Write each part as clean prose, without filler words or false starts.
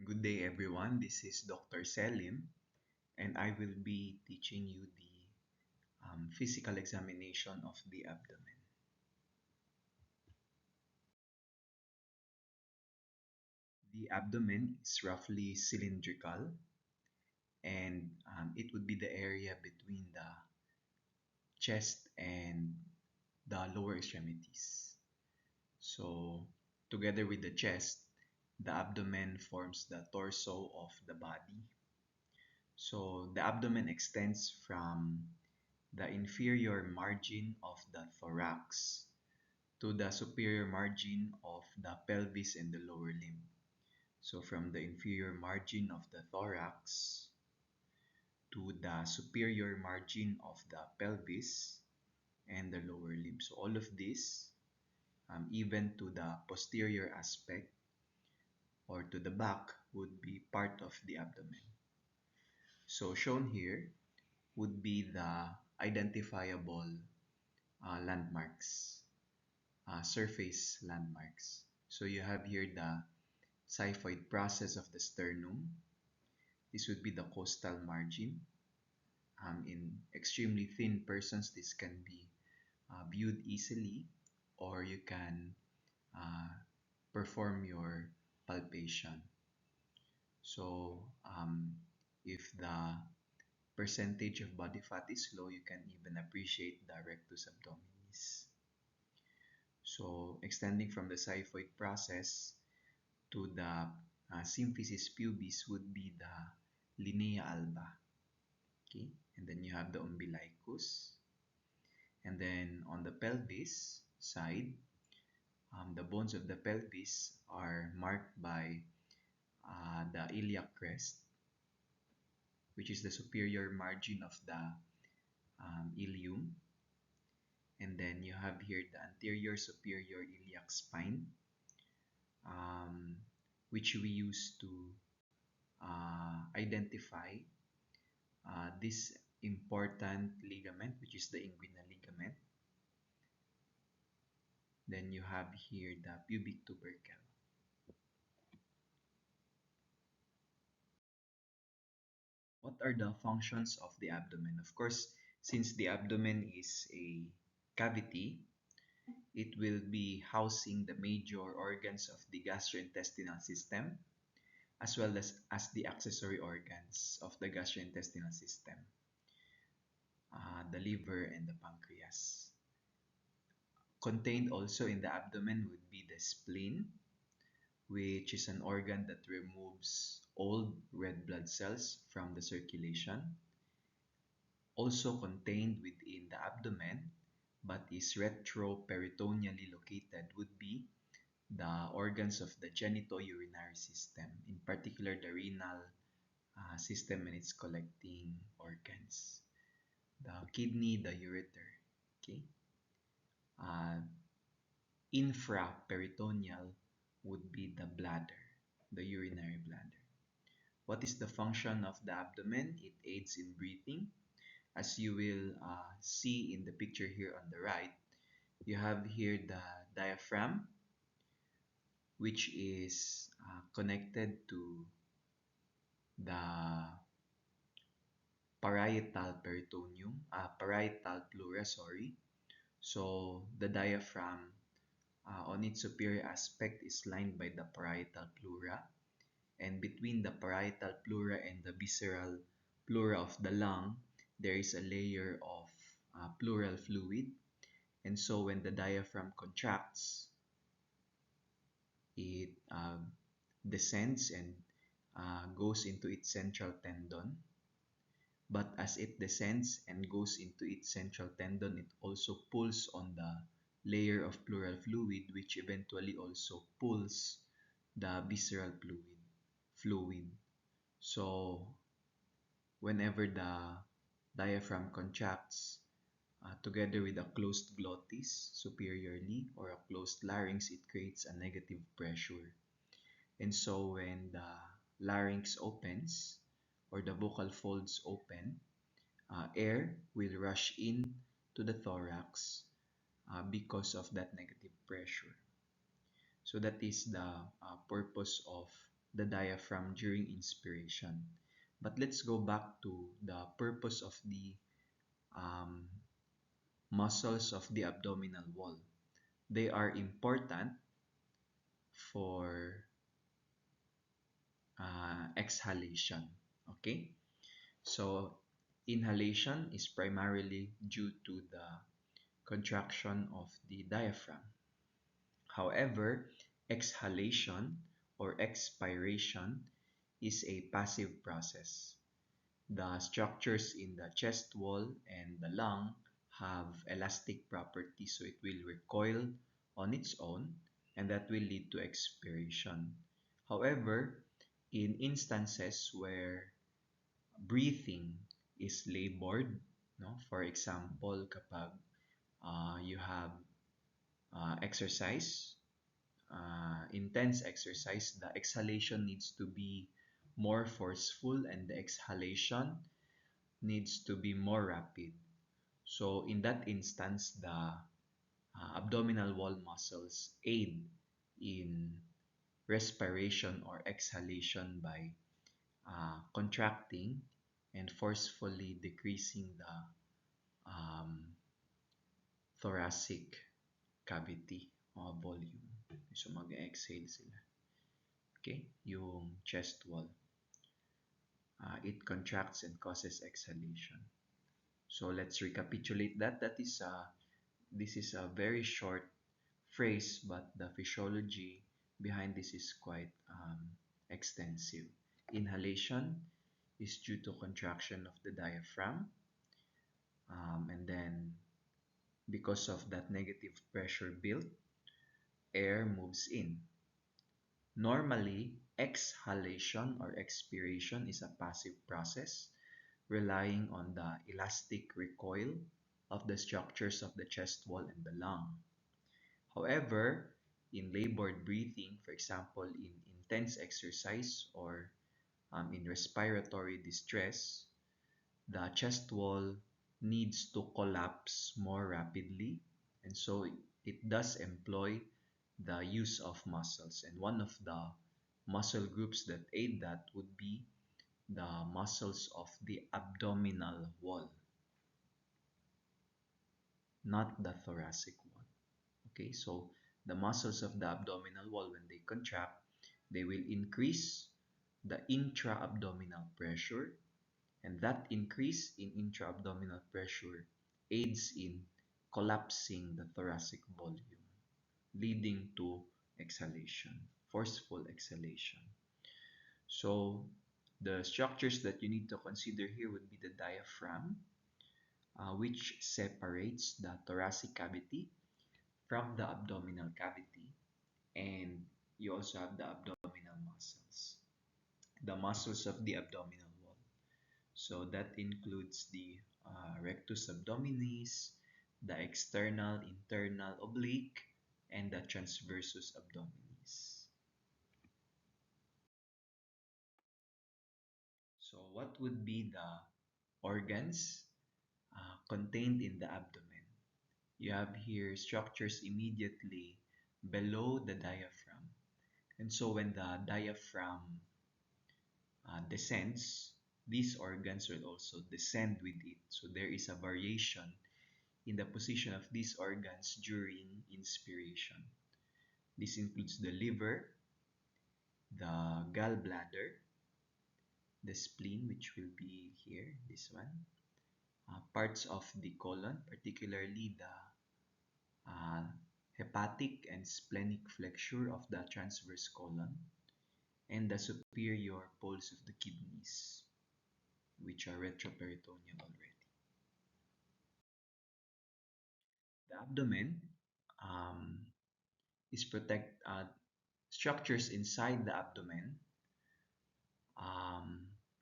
Good day, everyone. This is Dr. Selim, and I will be teaching you the physical examination of the abdomen. The abdomen is roughly cylindrical, and it would be the area between the chest and the lower extremities. So, together with the chest, the abdomen forms the torso of the body. So, the abdomen extends from the inferior margin of the thorax to the superior margin of the pelvis and the lower limb. So from the inferior margin of the thorax to the superior margin of the pelvis and the lower limb. So all of this, even to the posterior aspect or to the back, would be part of the abdomen. So shown here would be the identifiable landmarks, surface landmarks. So you have here the xiphoid process of the sternum. This would be the costal margin. In extremely thin persons, this can be viewed easily, or you can uh, perform your palpation. So if the percentage of body fat is low, you can even appreciate the rectus abdominis. So extending from the xiphoid process to the symphysis pubis would be the linea alba. Okay, and then you have the umbilicus. And then on the pelvis side, the bones of the pelvis are marked by the iliac crest, which is the superior margin of the ilium. And then you have here the anterior superior iliac spine, um, which we use to identify this important ligament, which is the inguinal ligament. Then you have here the pubic tubercle. What are the functions of the abdomen? Of course, since the abdomen is a cavity, it will be housing the major organs of the gastrointestinal system, as well as the accessory organs of the gastrointestinal system, the liver and the pancreas. Contained also in the abdomen would be the spleen, which is an organ that removes old red blood cells from the circulation. Also contained within the abdomen, but is retroperitoneally located, would be the organs of the genitourinary system, in particular the renal system and its collecting organs, the kidney, the ureter. Okay. Infraperitoneal would be the bladder, the urinary bladder. What is the function of the abdomen? It aids in breathing. As you will see in the picture here on the right, you have here the diaphragm, which is connected to the parietal pleura, sorry. So the diaphragm on its superior aspect is lined by the parietal pleura, and between the parietal pleura and the visceral pleura of the lung, there is a layer of pleural fluid. And so when the diaphragm contracts, it descends and goes into its central tendon. But as it descends and goes into its central tendon, it also pulls on the layer of pleural fluid, which eventually also pulls the visceral fluid. So whenever the diaphragm contracts, together with a closed glottis superiorly or a closed larynx, it creates a negative pressure. And so when the larynx opens or the vocal folds open, air will rush in to the thorax because of that negative pressure. So that is the purpose of the diaphragm during inspiration. But let's go back to the purpose of the um, muscles of the abdominal wall. They are important for exhalation. Okay, so inhalation is primarily due to the contraction of the diaphragm. However, exhalation or expiration is a passive process. The structures in the chest wall and the lung have elastic properties, so it will recoil on its own, and that will lead to expiration. However, in instances where breathing is labored, no, for example, kapag you have exercise, intense exercise, the exhalation needs to be more forceful and the exhalation needs to be more rapid. So in that instance, the abdominal wall muscles aid in respiration or exhalation by contracting and forcefully decreasing the thoracic cavity o volume. So mag-exhale sila. Okay? Yung chest wall. It contracts and causes exhalation. So let's recapitulate that. This is a very short phrase, but the physiology behind this is quite extensive. Inhalation is due to contraction of the diaphragm, and then because of that negative pressure built, air moves in. Normally, exhalation or expiration is a passive process relying on the elastic recoil of the structures of the chest wall and the lung. However, in labored breathing, for example, in intense exercise or in respiratory distress, the chest wall needs to collapse more rapidly, and so it does employ the use of muscles. And one of the muscle groups that aid that would be the muscles of the abdominal wall, not the thoracic wall. Okay, so the muscles of the abdominal wall, when they contract, they will increase the intra-abdominal pressure, and that increase in intra-abdominal pressure aids in collapsing the thoracic volume, leading to exhalation, forceful exhalation. So the structures that you need to consider here would be the diaphragm, which separates the thoracic cavity from the abdominal cavity, and you also have the abdominal muscles, the muscles of the abdominal wall. So that includes the rectus abdominis, the external, internal oblique, and the transversus abdominis. So what would be the organs contained in the abdomen? You have here structures immediately below the diaphragm. And so when the diaphragm descends, these organs will also descend with it. So there is a variation in the position of these organs during inspiration. This includes the liver, the gallbladder, the spleen, which will be here, this one, parts of the colon, particularly the hepatic and splenic flexure of the transverse colon, and the superior poles of the kidneys, which are retroperitoneal already. The abdomen is structures inside the abdomen,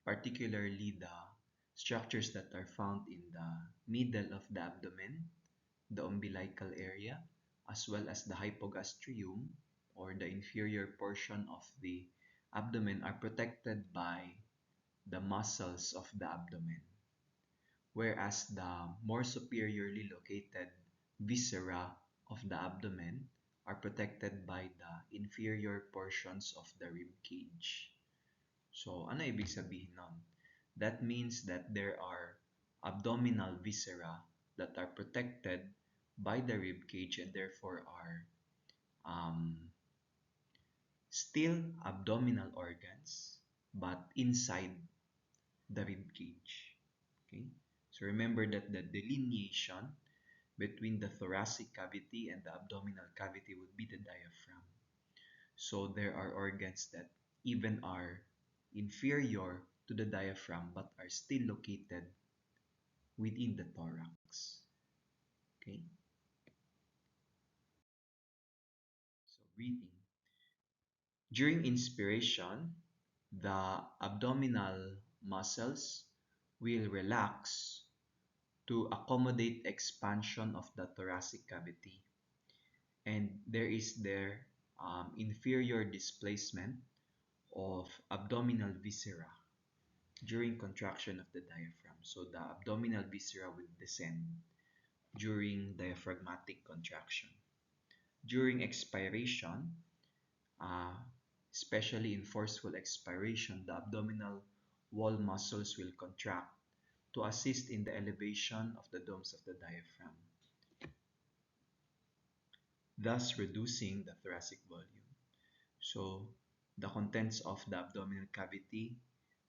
particularly the structures that are found in the middle of the abdomen, the umbilical area, as well as the hypogastrium or the inferior portion of the abdomen are protected by the muscles of the abdomen, whereas the more superiorly located viscera of the abdomen are protected by the inferior portions of the rib cage. So, ano ibig sabihin nun? That means that there are abdominal viscera that are protected by the rib cage and therefore are still abdominal organs but inside the rib cage. Okay? So remember that the delineation between the thoracic cavity and the abdominal cavity would be the diaphragm. So there are organs that even are inferior to the diaphragm but are still located within the thorax. Okay? So breathing. During inspiration, the abdominal muscles will relax to accommodate expansion of the thoracic cavity. And there is their inferior displacement of abdominal viscera during contraction of the diaphragm. So the abdominal viscera will descend during diaphragmatic contraction. During expiration, uh, especially in forceful expiration, the abdominal wall muscles will contract to assist in the elevation of the domes of the diaphragm, thus reducing the thoracic volume. So the contents of the abdominal cavity,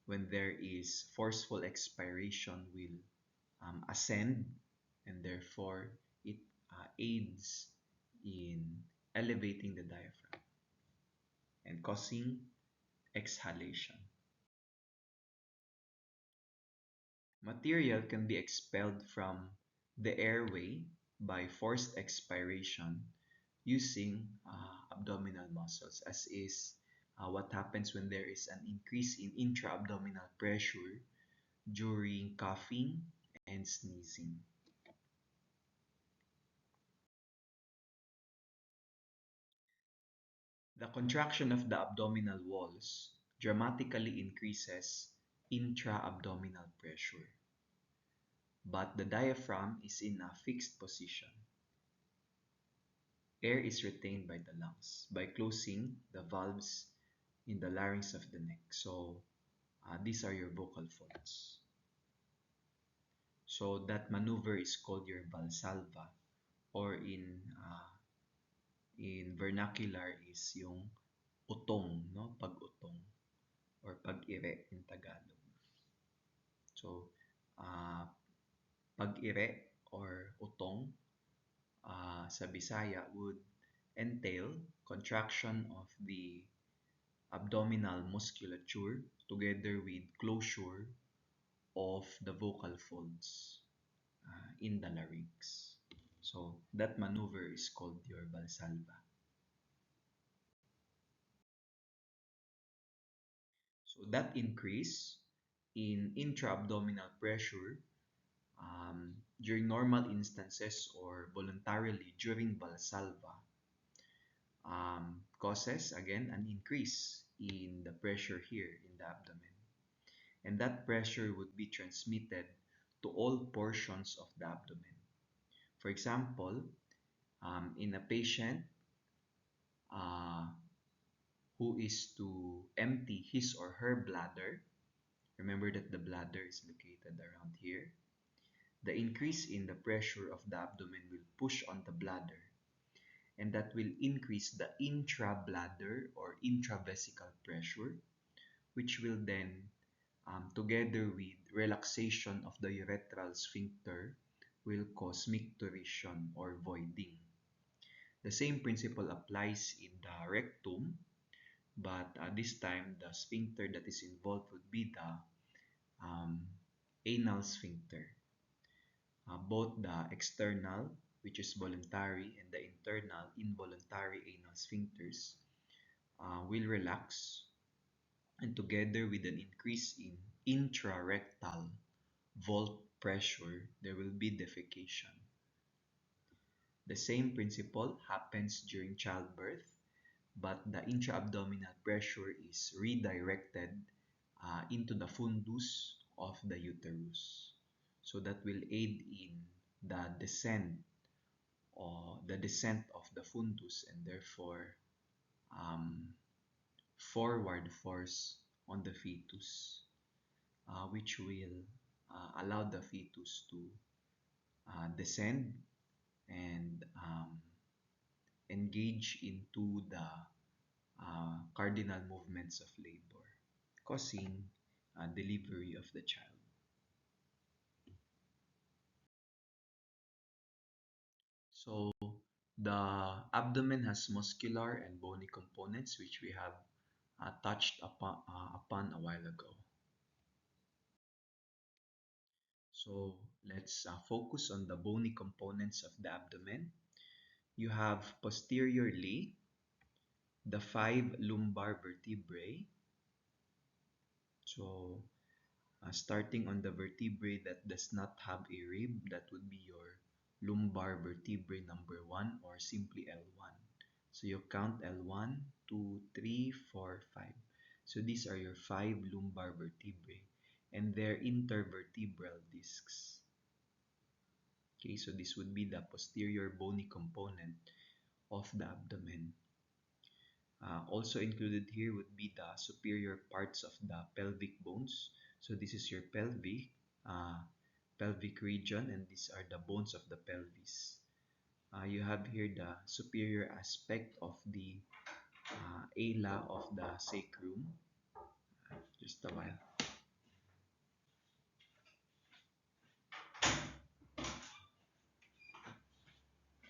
when there is forceful expiration, will ascend, and therefore it aids in elevating the diaphragm and causing exhalation. Material can be expelled from the airway by forced expiration using abdominal muscles, as is what happens when there is an increase in intra-abdominal pressure during coughing and sneezing. The contraction of the abdominal walls dramatically increases intra-abdominal pressure, but the diaphragm is in a fixed position. Air is retained by the lungs by closing the valves in the larynx of the neck. So these are your vocal folds. So that maneuver is called your Valsalva, or in vernacular is yung utong, no? Pag-utong or pag-ire in Tagalog. So pag-ire or utong sa Bisaya would entail contraction of the abdominal musculature together with closure of the vocal folds in the larynx. So that maneuver is called your Valsalva. So that increase in intra-abdominal pressure during normal instances or voluntarily during Valsalva causes again an increase in the pressure here in the abdomen. And that pressure would be transmitted to all portions of the abdomen. For example, in a patient who is to empty his or her bladder, remember that the bladder is located around here, the increase in the pressure of the abdomen will push on the bladder, and that will increase the intra-bladder or intravesical pressure, which will then, together with relaxation of the urethral sphincter, will cause micturition or voiding. The same principle applies in the rectum, but this time the sphincter that is involved would be the anal sphincter. Both the external, which is voluntary, and the internal, involuntary anal sphincters will relax, and together with an increase in intrarectal vault pressure, there will be defecation. The same principle happens during childbirth, but the intra-abdominal pressure is redirected into the fundus of the uterus. So that will aid in the descent of the fundus, and therefore um, forward force on the fetus, which will allow the fetus to descend and engage into the cardinal movements of labor, causing delivery of the child. So the abdomen has muscular and bony components, which we have touched upon a while ago. So let's focus on the bony components of the abdomen. You have posteriorly the 5 lumbar vertebrae. So starting on the vertebrae that does not have a rib, that would be your lumbar vertebrae number 1, or simply L1. So you count L1, 2, 3, 4, 5. So these are your 5 lumbar vertebrae and their intervertebral discs. Okay, so this would be the posterior bony component of the abdomen. Also included here would be the superior parts of the pelvic bones. So this is your pelvic region, and these are the bones of the pelvis. You have here the superior aspect of the ala of the sacrum. Just a while.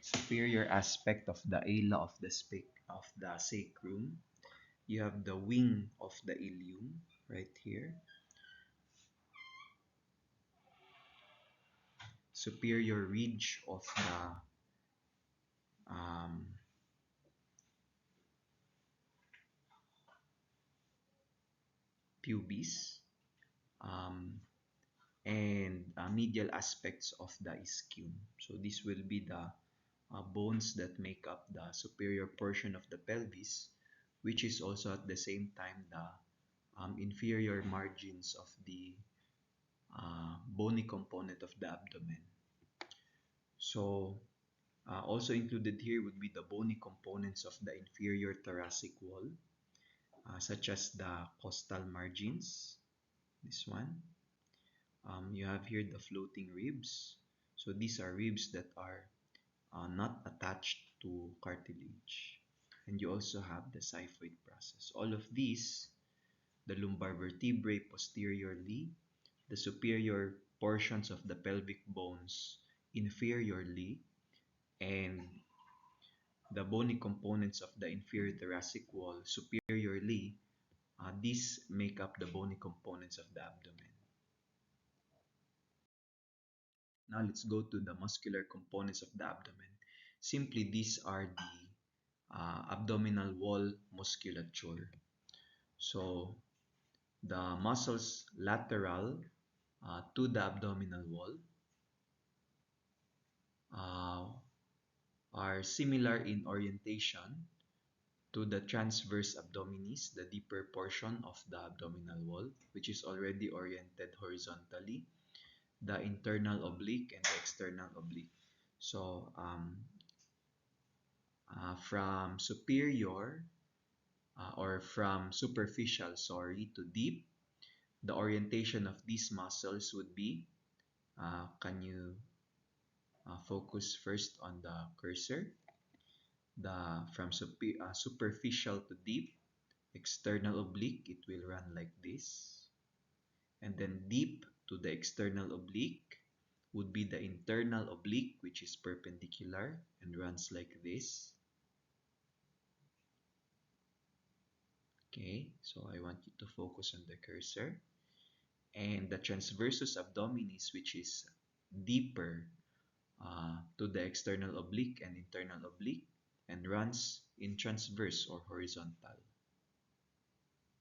Superior aspect of the ala of the sacrum. You have the wing of the ilium right here. Superior ridge of the pubis, and medial aspects of the ischium. So this will be the bones that make up the superior portion of the pelvis, which is also at the same time the inferior margins of the bony component of the abdomen. So also included here would be the bony components of the inferior thoracic wall, such as the costal margins, this one. You have here the floating ribs. So these are ribs that are not attached to cartilage. And you also have the xiphoid process. All of these, the lumbar vertebrae posteriorly, the superior portions of the pelvic bones inferiorly, and the bony components of the inferior thoracic wall superiorly, these make up the bony components of the abdomen. Now let's go to the muscular components of the abdomen. Simply, these are the abdominal wall musculature. So the muscles lateral to the abdominal wall are similar in orientation to the transverse abdominis, the deeper portion of the abdominal wall, which is already oriented horizontally, the internal oblique and the external oblique. So from superior or from superficial, to deep, the orientation of these muscles would be, can you focus first on the cursor? From superficial to deep, external oblique, it will run like this. And then deep to the external oblique would be the internal oblique, which is perpendicular and runs like this. Okay, so I want you to focus on the cursor. And the transversus abdominis, which is deeper to the external oblique and internal oblique, and runs in transverse or horizontal.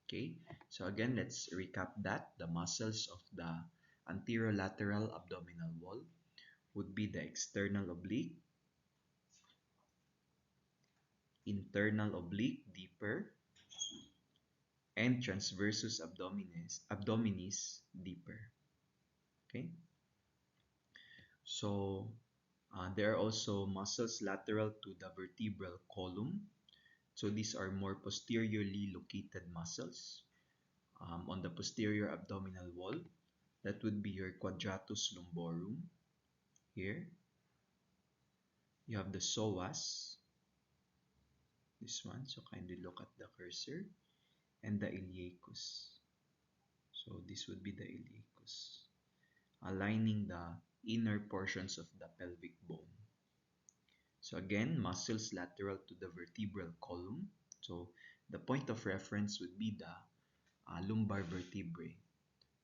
Okay, so again, let's recap that. The muscles of the anterolateral abdominal wall would be the external oblique, internal oblique, deeper, and transversus abdominis, deeper. Okay, so There are also muscles lateral to the vertebral column. So these are more posteriorly located muscles on the posterior abdominal wall. That would be your quadratus lumborum here. You have the psoas, this one, so kindly look at the cursor, and the iliacus. So this would be the iliacus, aligning the inner portions of the pelvic bone. So again, muscles lateral to the vertebral column. So the point of reference would be the lumbar vertebrae,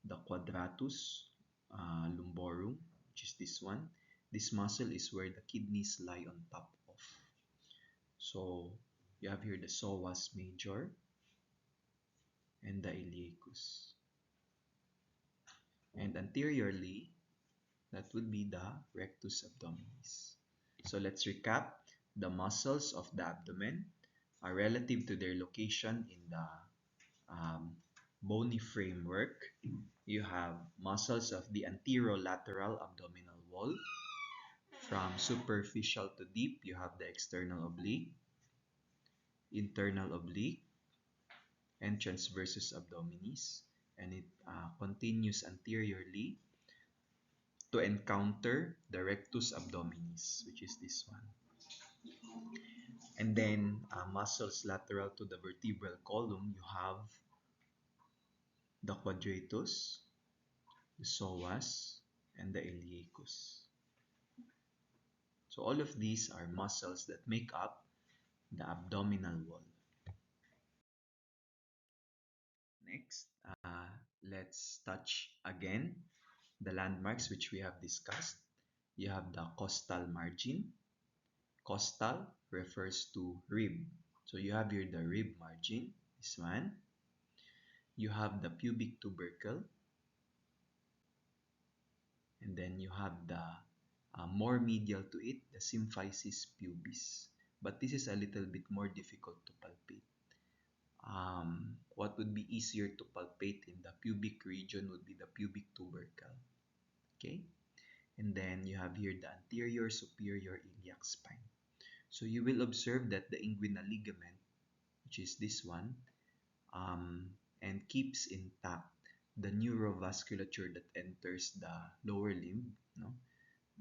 the quadratus lumborum, which is this one. This muscle is where the kidneys lie on top of. So you have here the psoas major and the iliacus. And anteriorly, that would be the rectus abdominis. So let's recap. The muscles of the abdomen are relative to their location in the bony framework. You have muscles of the anterolateral abdominal wall. From superficial to deep, you have the external oblique, internal oblique, and transversus abdominis. And it continues anteriorly to encounter the rectus abdominis, which is this one. And then muscles lateral to the vertebral column, you have the quadratus, the psoas, and the iliacus. So all of these are muscles that make up the abdominal wall. Next, let's touch again the landmarks which we have discussed. You have the costal margin. Costal refers to rib. So you have here the rib margin, this one. You have the pubic tubercle. And then you have the more medial to it, the symphysis pubis. But this is a little bit more difficult to palpate. What would be easier to palpate in the pubic region would be the pubic tubercle. Okay? And then you have here the anterior superior iliac spine. So you will observe that the inguinal ligament, which is this one, and keeps intact the neurovasculature that enters the lower limb. No?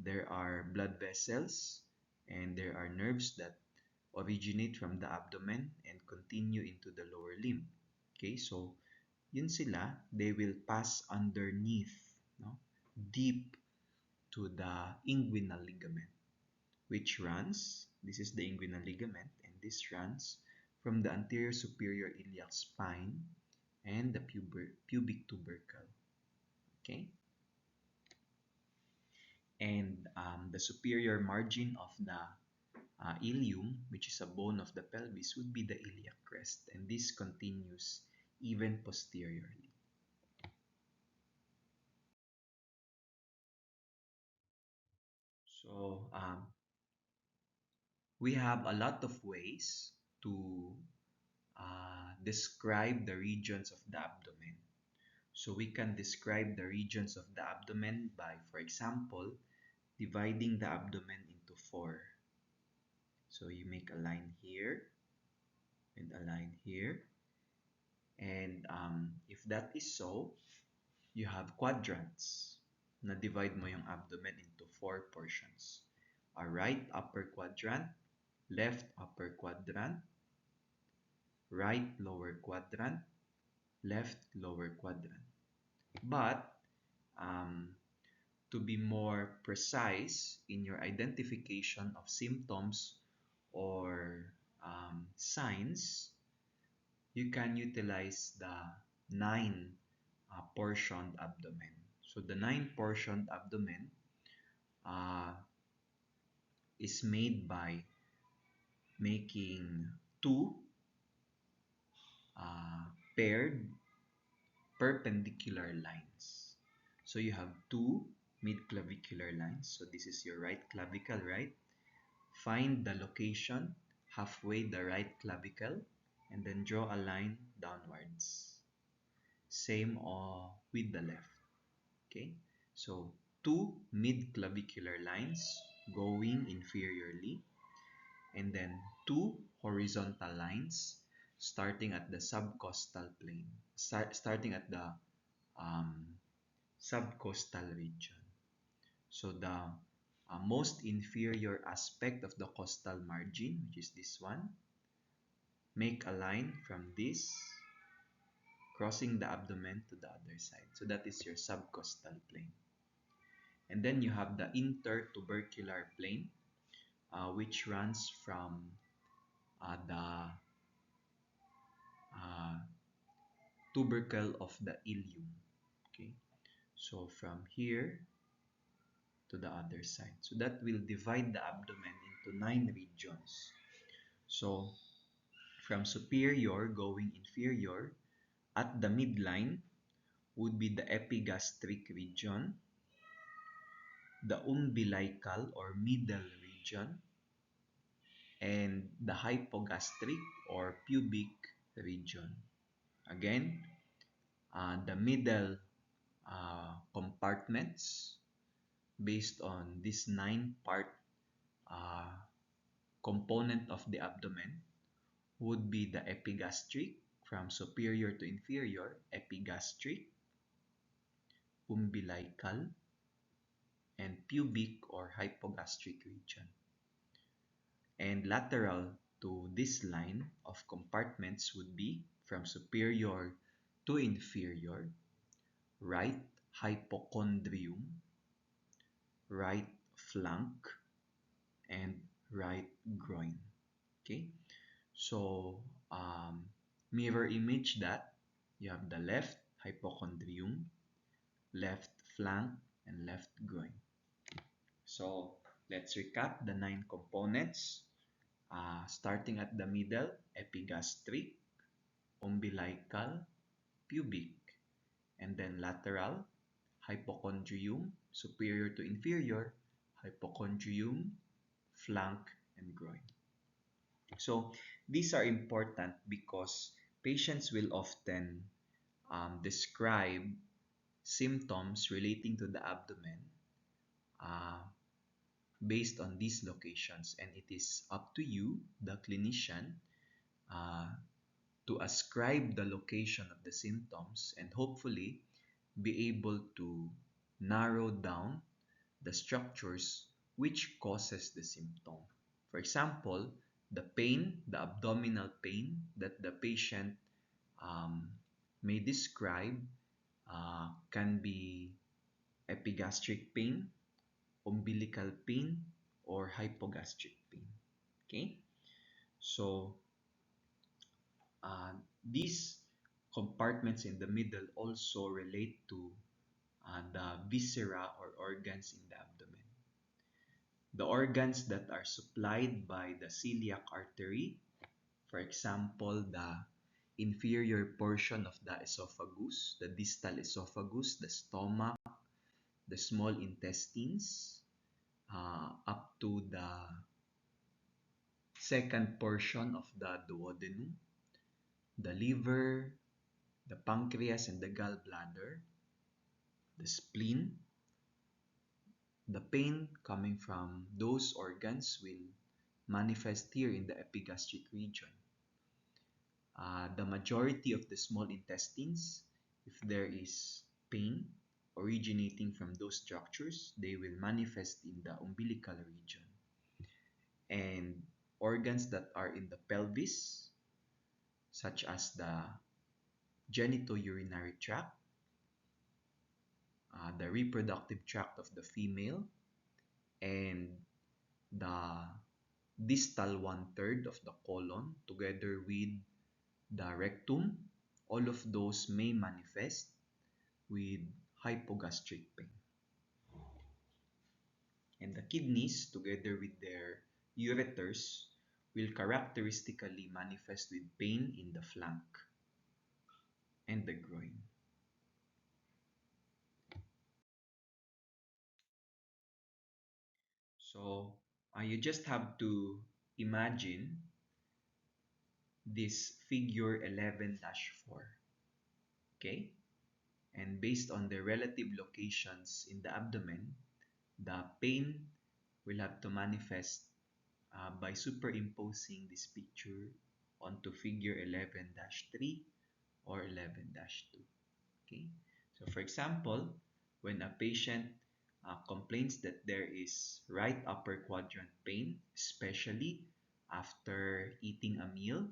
There are blood vessels and there are nerves that originate from the abdomen and continue into the lower limb. Okay, so yun sila, they will pass underneath, no? Deep to the inguinal ligament, which runs, this is the inguinal ligament, and this runs from the anterior superior iliac spine and the pubic tubercle. Okay? And the superior margin of the ilium, which is a bone of the pelvis, would be the iliac crest, and this continues even posteriorly. So we have a lot of ways to describe the regions of the abdomen. So we can describe the regions of the abdomen by, for example, dividing the abdomen into four. So you make a line here and a line here. And if that is so, you have quadrants na divide mo yung abdomen into four portions. A right upper quadrant, left upper quadrant, right lower quadrant, left lower quadrant. But to be more precise in your identification of symptoms or signs, you can utilize the 9-portioned abdomen. So the 9-portioned abdomen is made by making two paired perpendicular lines. So you have two mid-clavicular lines. So this is your right clavicle, right? Find the location halfway the right clavicle and then draw a line downwards. Same with the left. Okay, so two mid-clavicular lines going inferiorly, and then two horizontal lines starting at the subcostal plane, starting at the um, subcostal region. So the most inferior aspect of the costal margin, which is this one, make a line from this crossing the abdomen to the other side. So that is your subcostal plane. And then you have the intertubercular plane, which runs from the tubercle of the ilium. Okay, so from here to the other side. So that will divide the abdomen into 9 regions. So from superior going inferior, at the midline would be the epigastric region, the umbilical or middle region, and the hypogastric or pubic region. Again, the middle compartments based on this 9-part uh, component of the abdomen would be the epigastric from superior to inferior, epigastric, umbilical, and pubic or hypogastric region. And lateral to this line of compartments would be from superior to inferior, right hypochondrium, right flank, and right groin. Okay, so mirror image that you have the left hypochondrium, left flank, and left groin. So let's recap the 9 components. Starting at the middle, epigastric, umbilical, pubic, and then lateral, hypochondrium, superior to inferior, hypochondrium, flank, and groin. So these are important because patients will often describe symptoms relating to the abdomen uh, based on these locations, and it is up to you, the clinician, uh, to ascribe the location of the symptoms and hopefully be able to narrow down the structures which causes the symptom. For example, the pain, the abdominal pain that the patient um, may describe can be epigastric pain, umbilical pain, or hypogastric pain. Okay, so these compartments in the middle also relate to the viscera or organs in the abdomen. The organs that are supplied by the celiac artery, for example, the inferior portion of the esophagus, the distal esophagus, the stomach, the small intestines, up to the second portion of the duodenum, the liver, the pancreas and the gallbladder, the spleen. The pain coming from those organs will manifest here in the epigastric region. The majority of the small intestines, if there is pain originating from those structures, they will manifest in the umbilical region. And organs that are in the pelvis, such as the genitourinary tract, the reproductive tract of the female, and the distal 1/3 of the colon together with the rectum, all of those may manifest with hypogastric pain. And the kidneys, together with their ureters, will characteristically manifest with pain in the flank and the groin. So you just have to imagine this figure 11-4, okay? And based on the relative locations in the abdomen, the pain we'll have to manifest by superimposing this picture onto figure 11-3 or 11-2. Okay, so for example, when a patient complains that there is right upper quadrant pain, especially after eating a meal,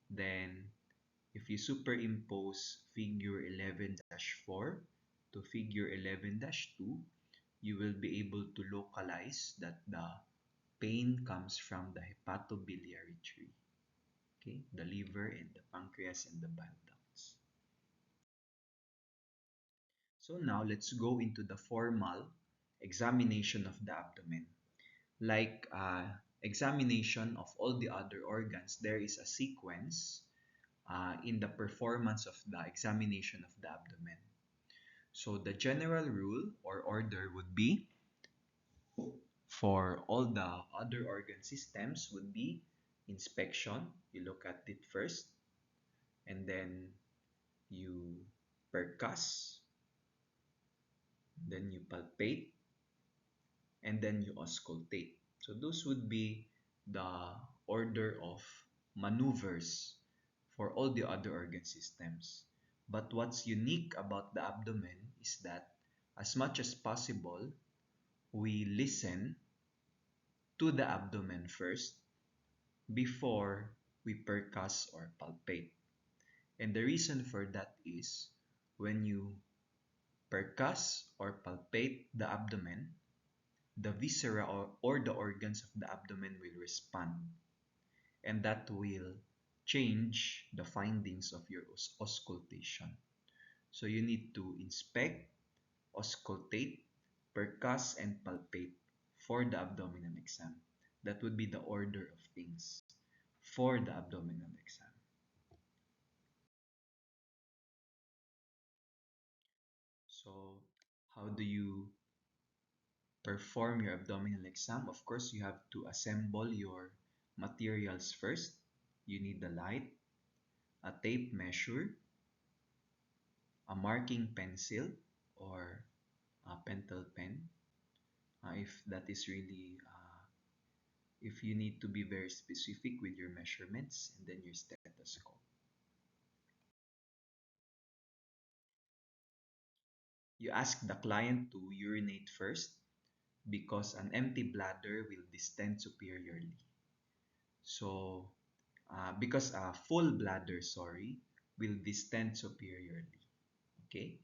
then if you superimpose figure 11-4 to figure 11-2, you will be able to localize that the pain comes from the hepatobiliary tree, okay, the liver and the pancreas and the bile ducts. So now let's go into the formal examination of the abdomen. Like examination of all the other organs, there is a sequence in the performance of the examination of the abdomen. So the general rule or order would be, for all the other organ systems, would be inspection. You look at it first, and then you percuss, then you palpate, and then you auscultate. So those would be the order of maneuvers for all the other organ systems. But what's unique about the abdomen is that as much as possible, we listen to the abdomen first before we percuss or palpate. And the reason for that is when you percuss or palpate the abdomen, the viscera or the organs of the abdomen will respond, and that will change the findings of your auscultation. So you need to inspect, auscultate, percuss, and palpate for the abdominal exam. That would be the order of things for the abdominal exam. So how do you perform your abdominal exam? Of course, you have to assemble your materials first. You need the light, a tape measure, a marking pencil or a pentel pen, if that is really if you need to be very specific with your measurements, and then your stethoscope. You ask the client to urinate first because an empty bladder will distend superiorly. So because a full bladder, sorry, will distend superiorly. Okay,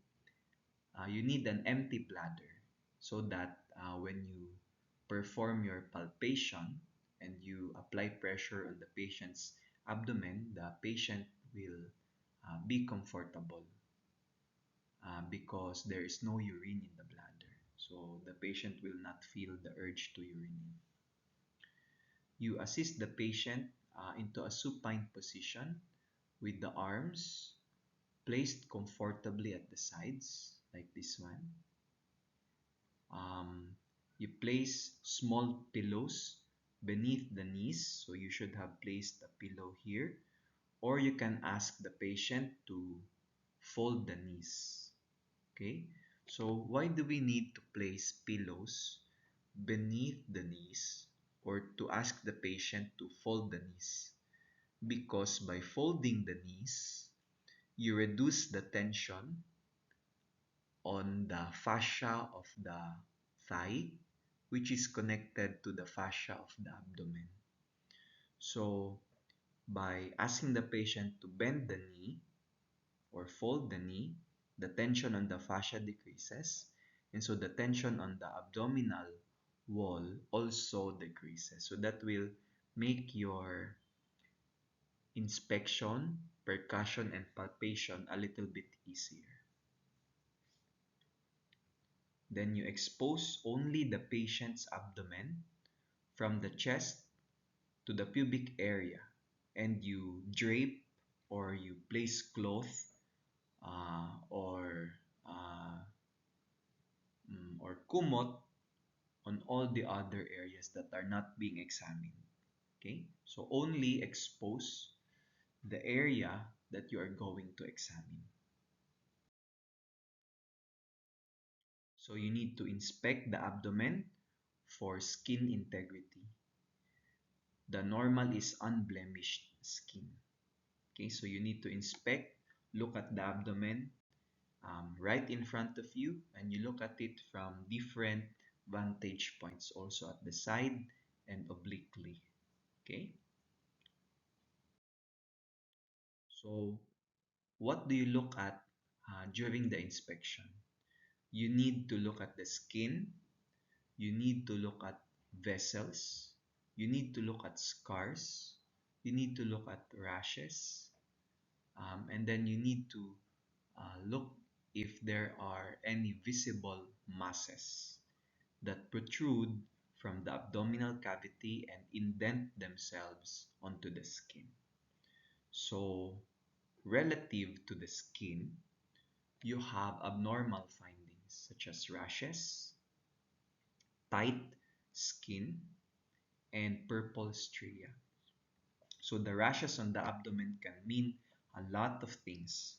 you need an empty bladder so that when you perform your palpation and you apply pressure on the patient's abdomen, the patient will be comfortable because there is no urine in the bladder. So the patient will not feel the urge to urinate. You assist the patient into a supine position with the arms placed comfortably at the sides, like this one. You place small pillows beneath the knees, so you should have placed a pillow here, or you can ask the patient to fold the knees. Okay, so why do we need to place pillows beneath the knees or to ask the patient to fold the knees? Because by folding the knees, you reduce the tension on the fascia of the thigh, which is connected to the fascia of the abdomen. So by asking the patient to bend the knee or fold the knee, the tension on the fascia decreases, and so the tension on the abdominal wall also decreases. So that will make your inspection, percussion, and palpation a little bit easier. Then you expose only the patient's abdomen from the chest to the pubic area, and you drape or you place cloth uh, or kumot on all the other areas that are not being examined. Okay, so only expose the area that you are going to examine. So you need to inspect the abdomen for skin integrity. The normal is unblemished skin. Okay, so you need to inspect, look at the abdomen right in front of you, and you look at it from different vantage points, also at the side and obliquely. Okay, so what do you look at during the inspection? You need to look at the skin, you need to look at vessels, you need to look at scars, you need to look at rashes, and then you need to look if there are any visible masses that protrude from the abdominal cavity and indent themselves onto the skin. So, relative to the skin, you have abnormal findings such as rashes, tight skin, and purple stria. So the rashes on the abdomen can mean a lot of things.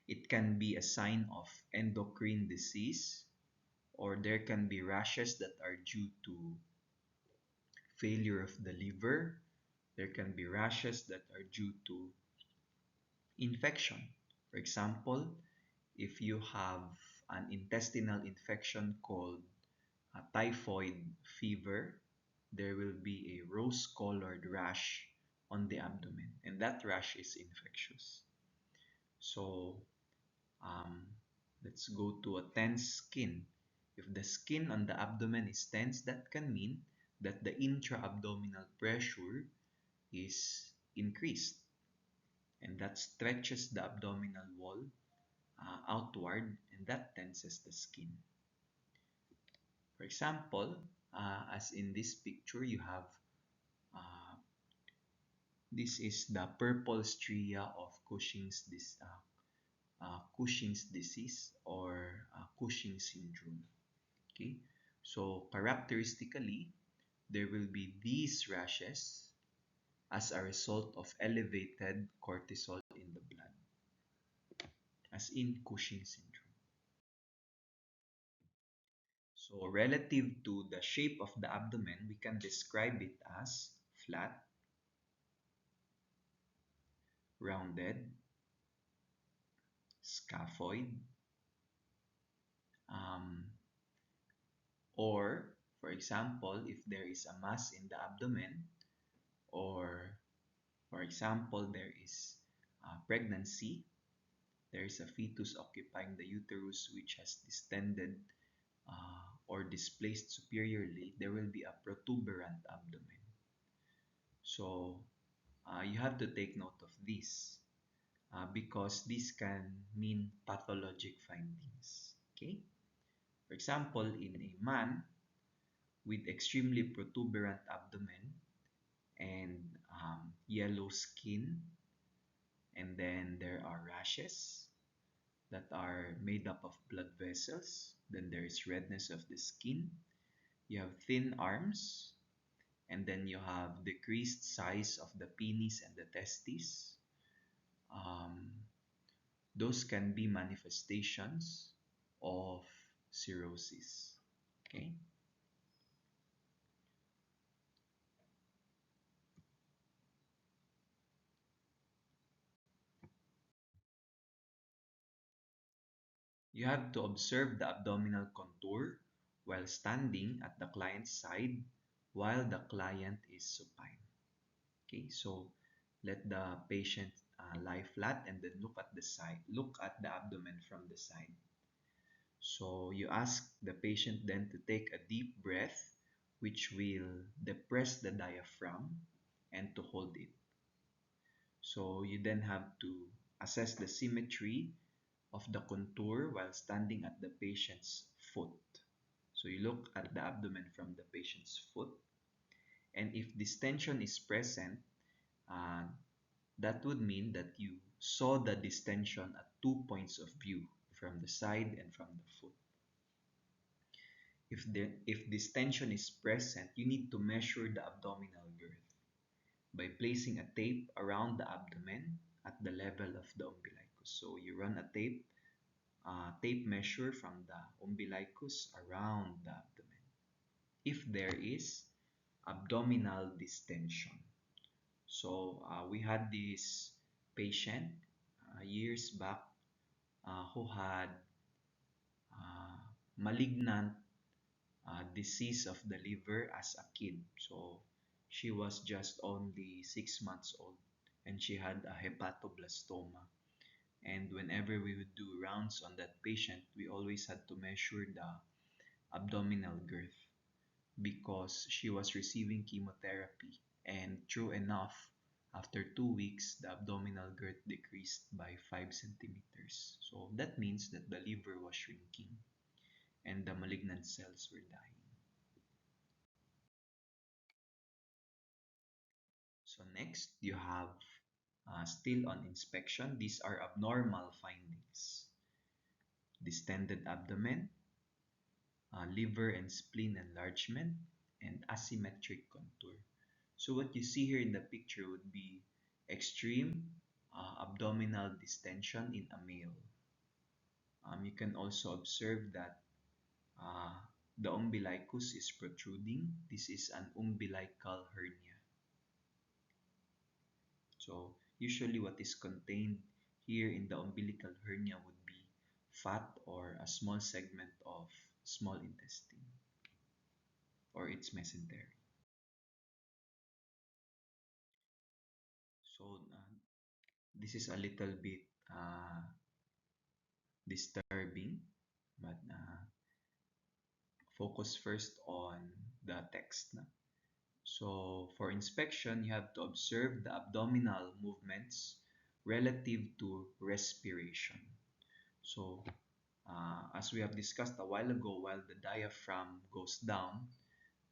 It can be a sign of endocrine disease, or there can be rashes that are due to failure of the liver. There can be rashes that are due to infection. For example, if you have an intestinal infection called typhoid fever, there will be a rose-colored rash on the abdomen, and that rash is infectious. So um, let's go to a tense skin. If the skin on the abdomen is tense, that can mean that the intra-abdominal pressure is increased, and that stretches the abdominal wall outward, and that tenses the skin. For example, as in this picture, you have this is the purple stria of Cushing's disease or Cushing syndrome. Okay, so characteristically, there will be these rashes as a result of elevated cortisol in the blood, as in Cushing syndrome. So relative to the shape of the abdomen, we can describe it as flat, rounded, scaphoid, um, or for example, if there is a mass in the abdomen, or for example, there is pregnancy, there is a fetus occupying the uterus which has distended or displaced superiorly, there will be a protuberant abdomen. So you have to take note of this because this can mean pathologic findings. Okay? For example, in a man with extremely protuberant abdomen and yellow skin, and then there are rashes that are made up of blood vessels, then there is redness of the skin, you have thin arms, and then you have decreased size of the penis and the testes. Um, those can be manifestations of cirrhosis. Okay. You have to observe the abdominal contour while standing at the client's side while the client is supine. Okay, so let the patient lie flat and then look at the side, look at the abdomen from the side. So you ask the patient then to take a deep breath, which will depress the diaphragm and to hold it. So you then have to assess the symmetry of the contour while standing at the patient's foot. So you look at the abdomen from the patient's foot, and if distension is present, uh, that would mean that you saw the distension at 2 points of view, from the side and from the foot. If distension is present, you need to measure the abdominal girth by placing a tape around the abdomen at the level of the umbilicus. So you run a tape measure from the umbilicus around the abdomen. if there is abdominal distension. So we had this patient years back who had malignant disease of the liver as a kid. So she was just only 6 months old and she had a hepatoblastoma. And whenever we would do rounds on that patient, we always had to measure the abdominal girth because she was receiving chemotherapy. And true enough, after 2 weeks, the abdominal girth decreased by 5 centimeters. So that means that the liver was shrinking and the malignant cells were dying. So next, you have still on inspection, these are abnormal findings. Distended abdomen, liver and spleen enlargement, and asymmetric contour. So what you see here in the picture would be extreme abdominal distension in a male. You can also observe that uh, the umbilicus is protruding. This is an umbilical hernia. So usually what is contained here in the umbilical hernia would be fat or a small segment of small intestine or its mesentery. So this is a little bit disturbing, but focus first on the text. So for inspection, you have to observe the abdominal movements relative to respiration. So as we have discussed a while ago, while the diaphragm goes down,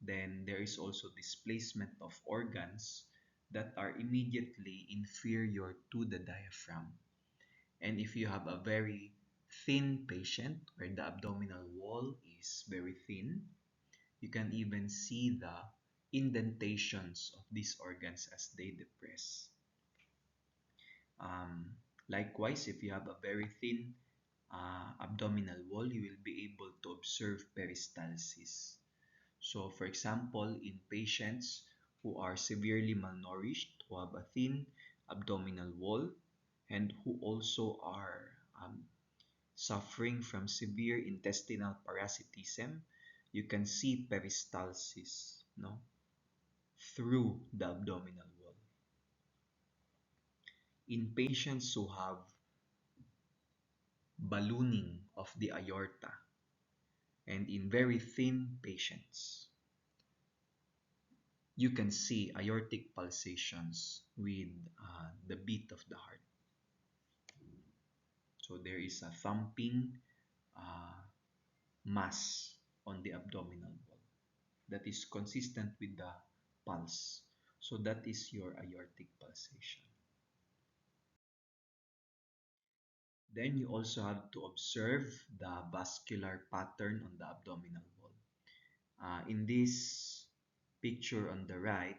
then there is also displacement of organs that are immediately inferior to the diaphragm. And if you have a very thin patient where the abdominal wall is very thin, you can even see the indentations of these organs as they depress. Likewise, if you have a very thin abdominal wall, you will be able to observe peristalsis. So, for example, in patients who are severely malnourished, who have a thin abdominal wall, and who also are suffering from severe intestinal parasitism, you can see peristalsis, no, through the abdominal wall. In patients who have ballooning of the aorta and in very thin patients, you can see aortic pulsations with the beat of the heart. So there is a thumping uh, mass on the abdominal wall that is consistent with the pulse. So that is your aortic pulsation. Then you also have to observe the vascular pattern on the abdominal wall. In this picture on the right,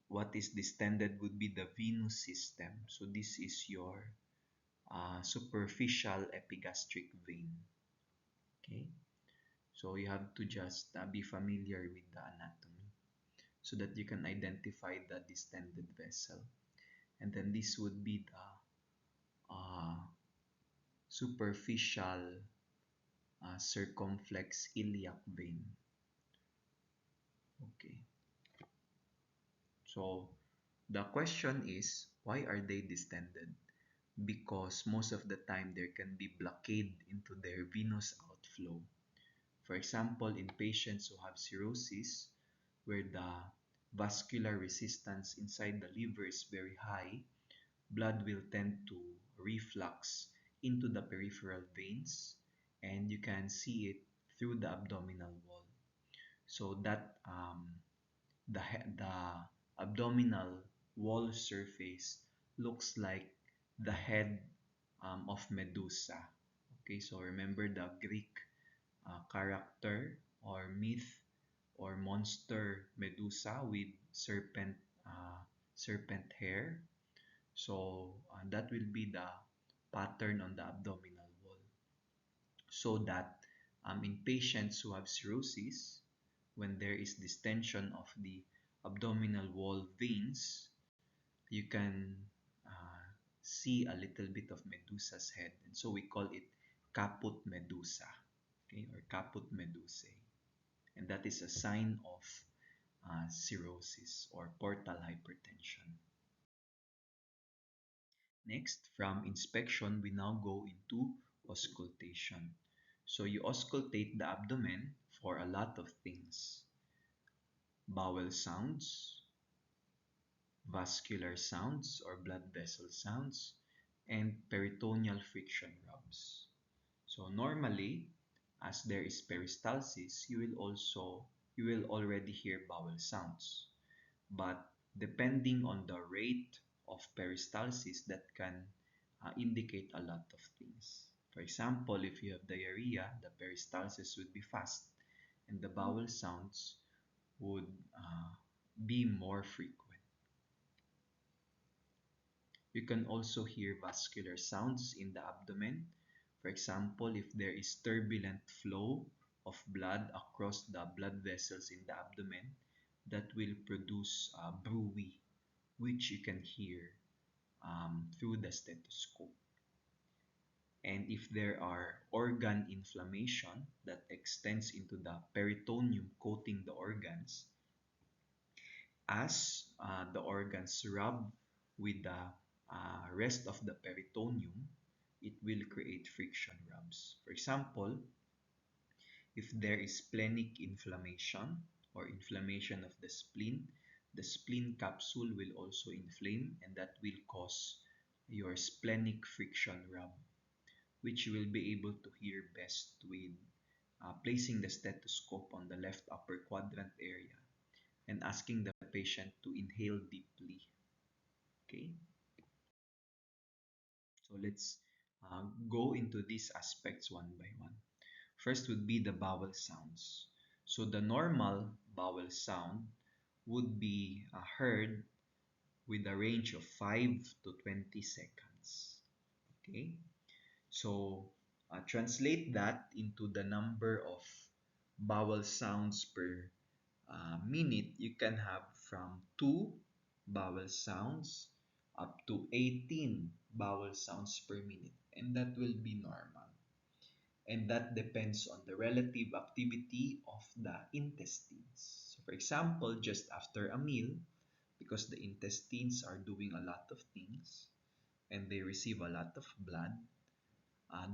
what is distended would be the venous system. So this is your superficial epigastric vein. Okay, so you have to just be familiar with the anatomy so that you can identify the distended vessel. And then this would be the superficial circumflex iliac vein. Okay, so the question is, why are they distended? Because most of the time there can be blockade into their venous outflow. For example, in patients who have cirrhosis, where the vascular resistance inside the liver is very high, blood will tend to reflux into the peripheral veins, and you can see it through the abdominal wall. So that the abdominal wall surface looks like the head of Medusa. Okay, so remember the Greek character or myth or monster Medusa with serpent hair. So that will be the pattern on the abdominal wall, so that In patients who have cirrhosis, when there is distension of the abdominal wall veins, you can see a little bit of medusa's head, and so we call it caput medusa, okay, or caput medusae, and that is a sign of cirrhosis or portal hypertension. Next, from inspection, we now go into auscultation. So you auscultate the abdomen for a lot of things: bowel sounds, vascular sounds or blood vessel sounds, and peritoneal friction rubs. So normally, as there is peristalsis, you will already hear bowel sounds. But depending on the rate of peristalsis, that can indicate a lot of things. For example, if you have diarrhea, the peristalsis would be fast, and the bowel sounds would be more frequent. You can also hear vascular sounds in the abdomen. For example, if there is turbulent flow of blood across the blood vessels in the abdomen, that will produce bruit, which you can hear through the stethoscope. And if there are organ inflammation that extends into the peritoneum coating the organs, as the organs rub with the rest of the peritoneum, it will create friction rubs. For example, if there is splenic inflammation or inflammation of the spleen capsule will also inflame, and that will cause your splenic friction rub, which you will be able to hear best with placing the stethoscope on the left upper quadrant area and asking the patient to inhale deeply. Okay, so let's go into these aspects one by one. First would be the vowel sounds. So the normal vowel sound would be heard with a range of 5 to 20 seconds. Okay, so translate that into the number of vowel sounds per minute. You can have from 2 vowel sounds up to 18 vowel sounds per minute, and that will be normal. And that depends on the relative activity of the intestines. So for example, just after a meal, because the intestines are doing a lot of things and they receive a lot of blood,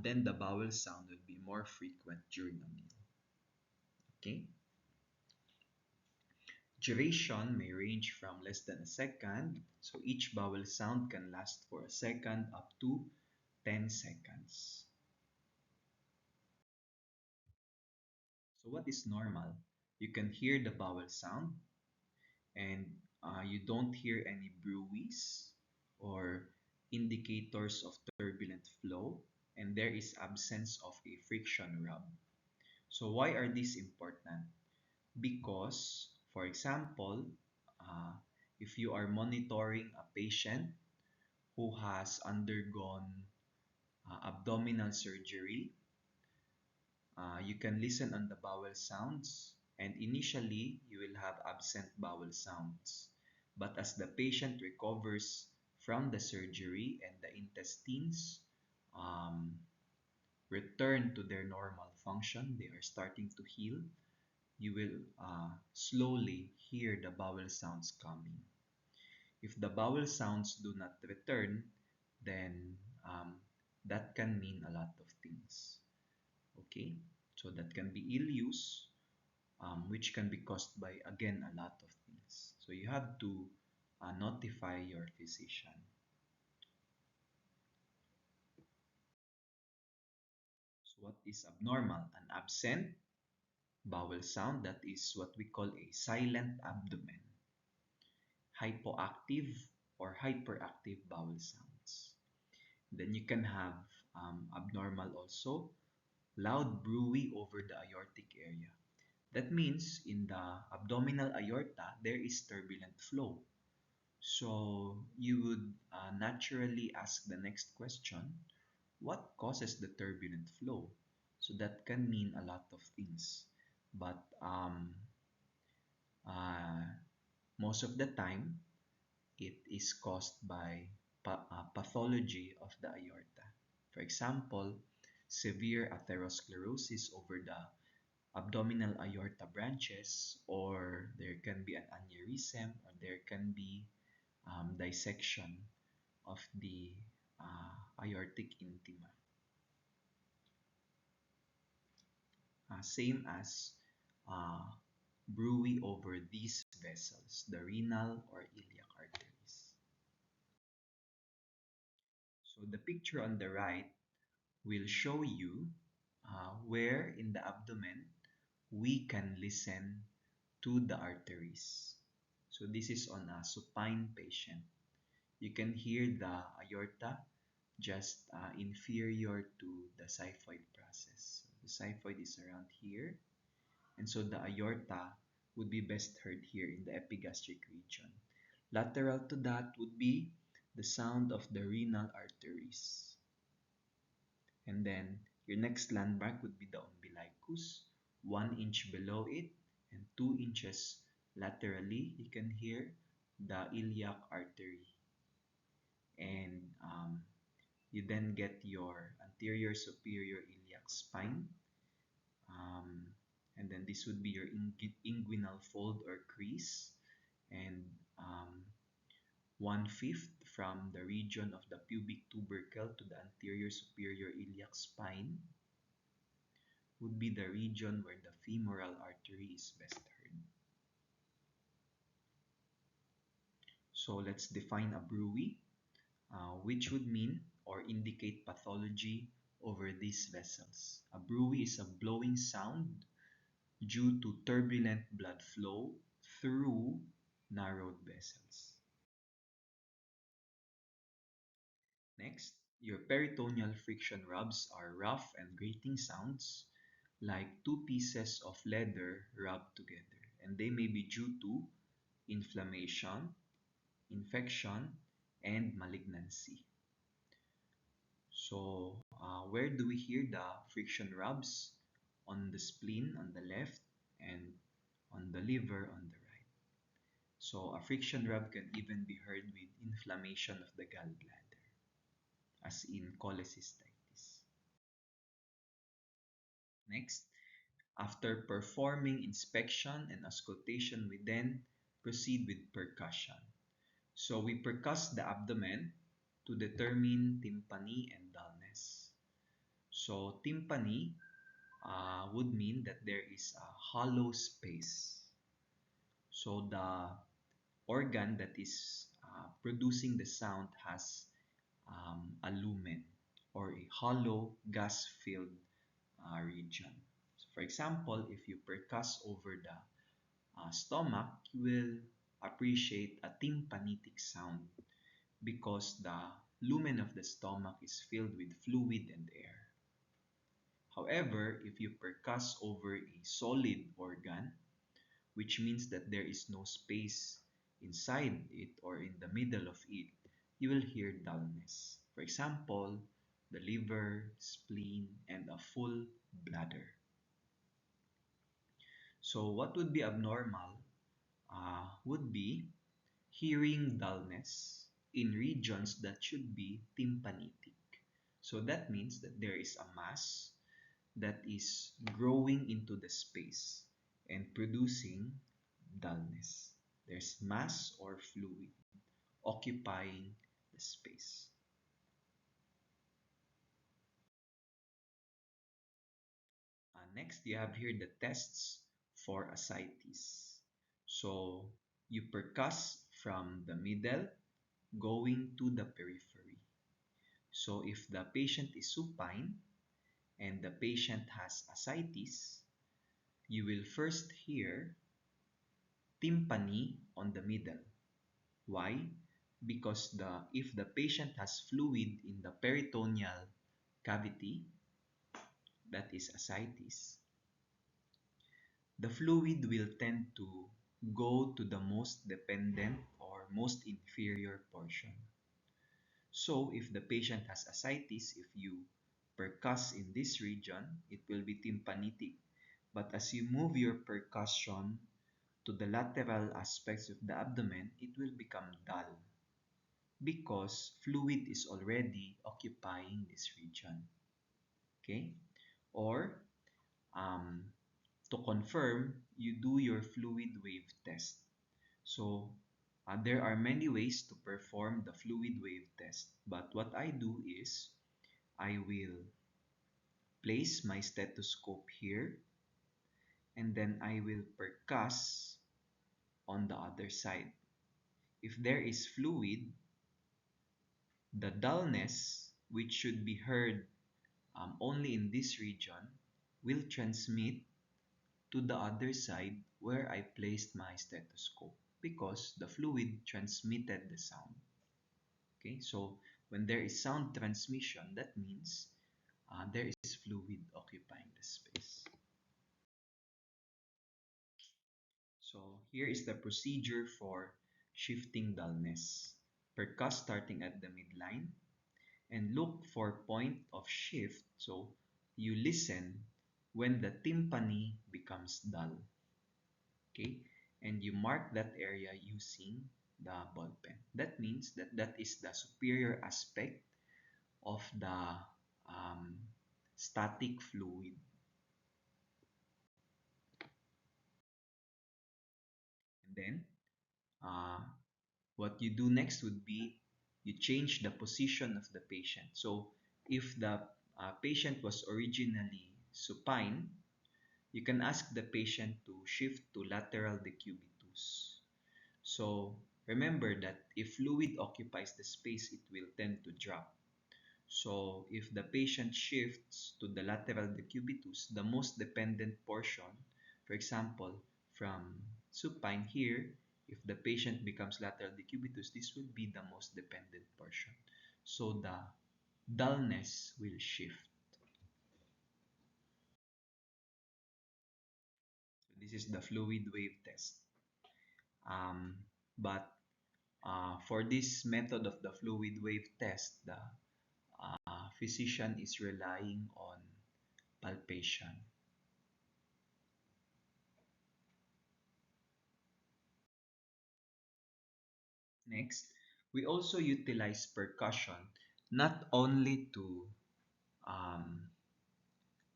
then the vowel sound will be more frequent during a meal. Okay? Duration may range from less than a second, so each vowel sound can last for a second up to 10 seconds. So what is normal? You can hear the vowel sound and you don't hear any bruits or indicators of turbulent flow, and there is absence of a friction rub. So why are these important? Because, for example, if you are monitoring a patient who has undergone abdominal surgery, you can listen on the vowel sounds, and initially you will have absent vowel sounds. But as the patient recovers from the surgery and the intestines return to their normal function, they are starting to heal, you will slowly hear the vowel sounds coming. If the vowel sounds do not return, then that can mean a lot of things. Okay, so that can be ill use, which can be caused by, again, a lot of things. So you have to notify your physician. So what is abnormal? An absent vowel sound, that is what we call a silent abdomen. Hypoactive or hyperactive vowel sounds. Then you can have abnormal also, loud bruit over the aortic area. That means in the abdominal aorta, there is turbulent flow. So you would naturally ask the next question, what causes the turbulent flow? So that can mean a lot of things. But uh, most of the time, it is caused by pathology of the aorta. For example, severe atherosclerosis over the abdominal aorta branches, or there can be an aneurysm, or there can be dissection of the aortic intima. Same as uh, bruit over these vessels, the renal or iliac arteries. So the picture on the right will show you where in the abdomen we can listen to the arteries. So this is on a supine patient. You can hear the aorta just inferior to the xiphoid process. So the xiphoid is around here, and so the aorta would be best heard here in the epigastric region. Lateral to that would be the sound of the renal arteries. And then your next landmark would be the umbilicus, 1 inch below it, and 2 inches laterally. You can hear the iliac artery. And you then get your anterior superior iliac spine. Um, and then this would be your inguinal fold or crease. And 1/5 from the region of the pubic tubercle to the anterior superior iliac spine would be the region where the femoral artery is best heard. So let's define a bruit, which would mean or indicate pathology over these vessels. A bruit is a blowing sound due to turbulent blood flow through narrowed vessels. Next, your peritoneal friction rubs are rough and grating sounds like two pieces of leather rubbed together, and they may be due to inflammation, infection, and malignancy. So, where do we hear the friction rubs? On the spleen on the left and on the liver on the right. So, a friction rub can even be heard with inflammation of the gallbladder, as in cholecystitis. Next, after performing inspection and auscultation, we then proceed with percussion. So we percuss the abdomen to determine tympany and dullness. So tympany would mean that there is a hollow space. So the organ that is producing the sound has a lumen or a hollow gas-filled region. So for example, if you percuss over the stomach, you will appreciate a tympanitic sound because the lumen of the stomach is filled with fluid and air. However, if you percuss over a solid organ, which means that there is no space inside it or in the middle of it, you will hear dullness. For example, the liver, spleen, and a full bladder. So what would be abnormal would be hearing dullness in regions that should be tympanitic. So that means that there is a mass that is growing into the space and producing dullness. There's mass or fluid occupying the space. Next, you have here the tests for ascites. So you percuss from the middle going to the periphery. So if the patient is supine and the patient has ascites, you will first hear tympany on the middle. Why? Because if the patient has fluid in the peritoneal cavity, that is ascites, the fluid will tend to go to the most dependent or most inferior portion. So if the patient has ascites, if you percuss in this region, it will be tympanitic. But as you move your percussion to the lateral aspects of the abdomen, it will become dull because fluid is already occupying this region. Okay? Or um, to confirm, you do your fluid wave test. So there are many ways to perform the fluid wave test, but what I do is I will place my stethoscope here and then I will percuss on the other side. If there is fluid, the dullness, which should be heard only in this region, will transmit to the other side where I placed my stethoscope because the fluid transmitted the sound. Okay, so when there is sound transmission, that means there is fluid occupying the space. So here is the procedure for shifting dullness. Percuss starting at the midline and look for point of shift. So you listen when the tympani becomes dull. Okay, and you mark that area using the ball pen. That means that that is the superior aspect of the um, static fluid. And then uh, what you do next would be you change the position of the patient. So if the patient was originally supine, you can ask the patient to shift to lateral decubitus. So remember that if fluid occupies the space, it will tend to drop. So if the patient shifts to the lateral decubitus, the most dependent portion, for example, from supine here, if the patient becomes lateral decubitus, this will be the most dependent portion. So the dullness will shift. This is the fluid wave test. Um, but for this method of the fluid wave test, the physician is relying on palpation. Next, we also utilize percussion not only to um,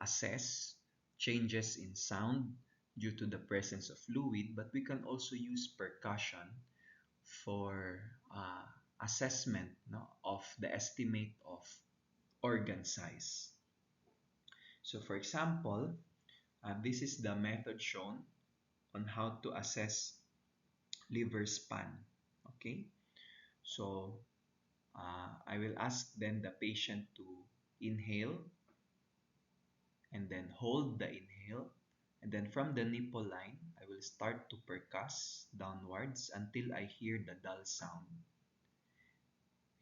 assess changes in sound due to the presence of fluid, but we can also use percussion for assessment, no, of the estimate of organ size. So for example, this is the method shown on how to assess liver span. Okay, so I will ask then the patient to inhale and then hold the inhale, and then from the nipple line I will start to percuss downwards until I hear the dull sound,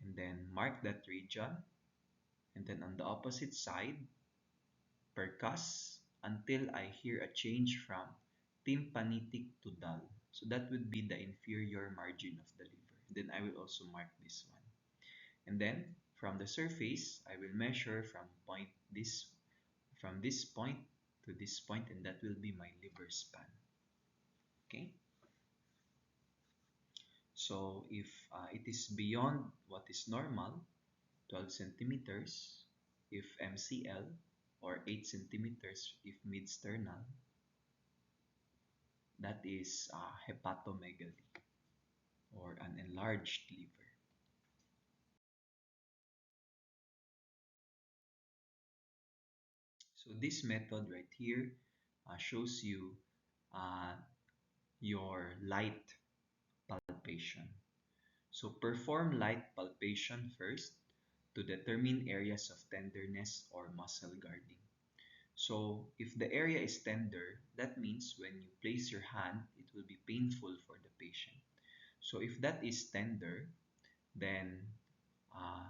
and then mark that region, and then on the opposite side percuss until I hear a change from tympanitic to dull. So that would be the inferior margin of the liver. Then I will also mark this one. And then from the surface, I will measure from this point to this point, and that will be my liver span. Okay. So if it is beyond what is normal, 12 centimeters if MCL, or 8 centimeters if mid-sternal, that is hepatomegaly or an enlarged liver. So this method right here shows you uh, your light palpation. So perform light palpation first to determine areas of tenderness or muscle guarding. So if the area is tender, that means when you place your hand, it will be painful for the patient. So if that is tender, then uh,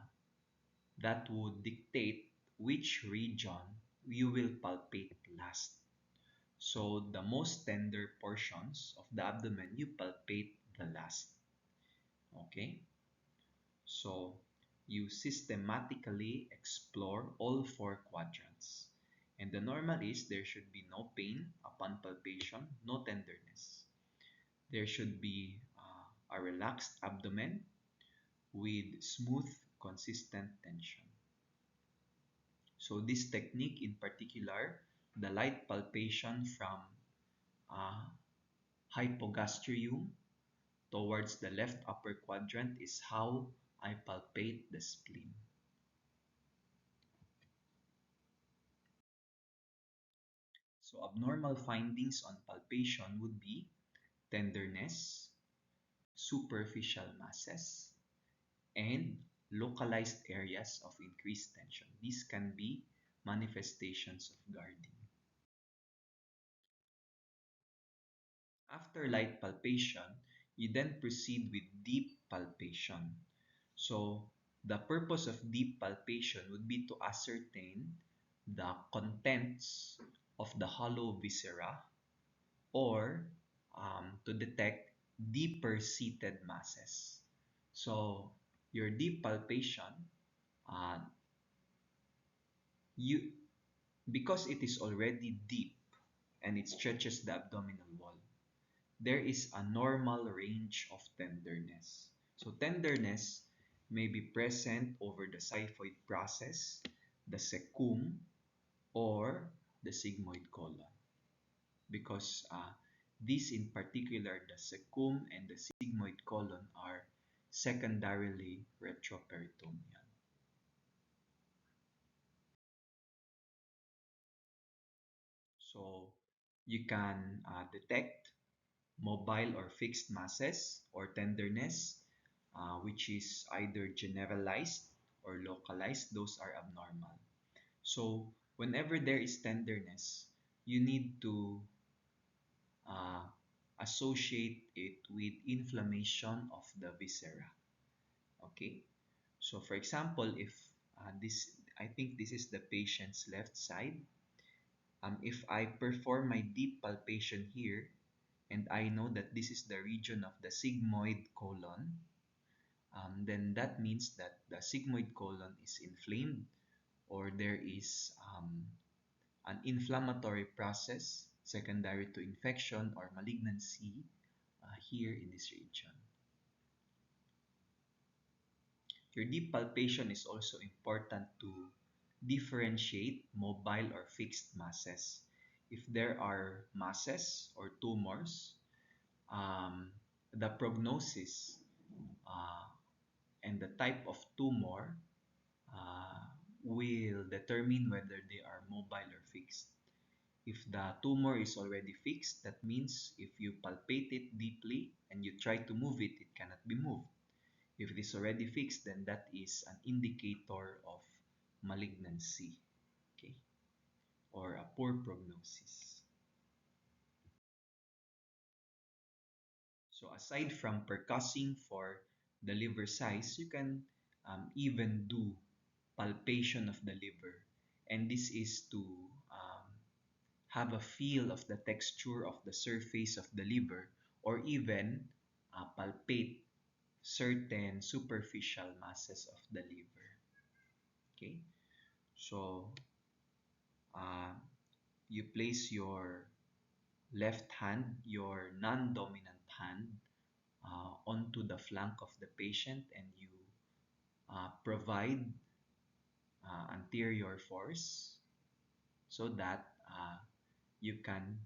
that would dictate which region you will palpate last. So the most tender portions of the abdomen, you palpate the last. Okay? So you systematically explore all four quadrants. And the normal is there should be no pain upon palpation, no tenderness. There should be a relaxed abdomen with smooth, consistent tension. So this technique in particular, the light palpation from uh, hypogastrium towards the left upper quadrant is how I palpate the spleen. So abnormal findings on palpation would be tenderness, superficial masses, and localized areas of increased tension. These can be manifestations of guarding. After light palpation, you then proceed with deep palpation. So the purpose of deep palpation would be to ascertain the contents of the hollow viscera or to detect deeper seated masses. So your deep palpation, uh, you because it is already deep and it stretches the abdominal wall, there is a normal range of tenderness. So tenderness may be present over the xiphoid process, the cecum, or the sigmoid colon. Because these in particular, the cecum and the sigmoid colon are secondarily retroperitoneal. So you can detect mobile or fixed masses or tenderness, which is either generalized or localized. Those are abnormal. So whenever there is tenderness, you need to uh, associate it with inflammation of the viscera. Okay, so for example, if I think this is the patient's left side. If I perform my deep palpation here, and I know that this is the region of the sigmoid colon, then that means that the sigmoid colon is inflamed, or there is an inflammatory process secondary to infection or malignancy here in this region. Your deep palpation is also important to differentiate mobile or fixed masses. If there are masses or tumors, um, the prognosis uh, and the type of tumor uh, will determine whether they are mobile or fixed. If the tumor is already fixed, that means if you palpate it deeply and you try to move it, it cannot be moved. If it is already fixed, then that is an indicator of malignancy, okay, or a poor prognosis. So aside from percussing for the liver size, you can even do palpation of the liver. And this is to have a feel of the texture of the surface of the liver, or even palpate certain superficial masses of the liver. Okay, so uh, you place your left hand, your non-dominant hand, onto the flank of the patient, and you provide anterior force so that you can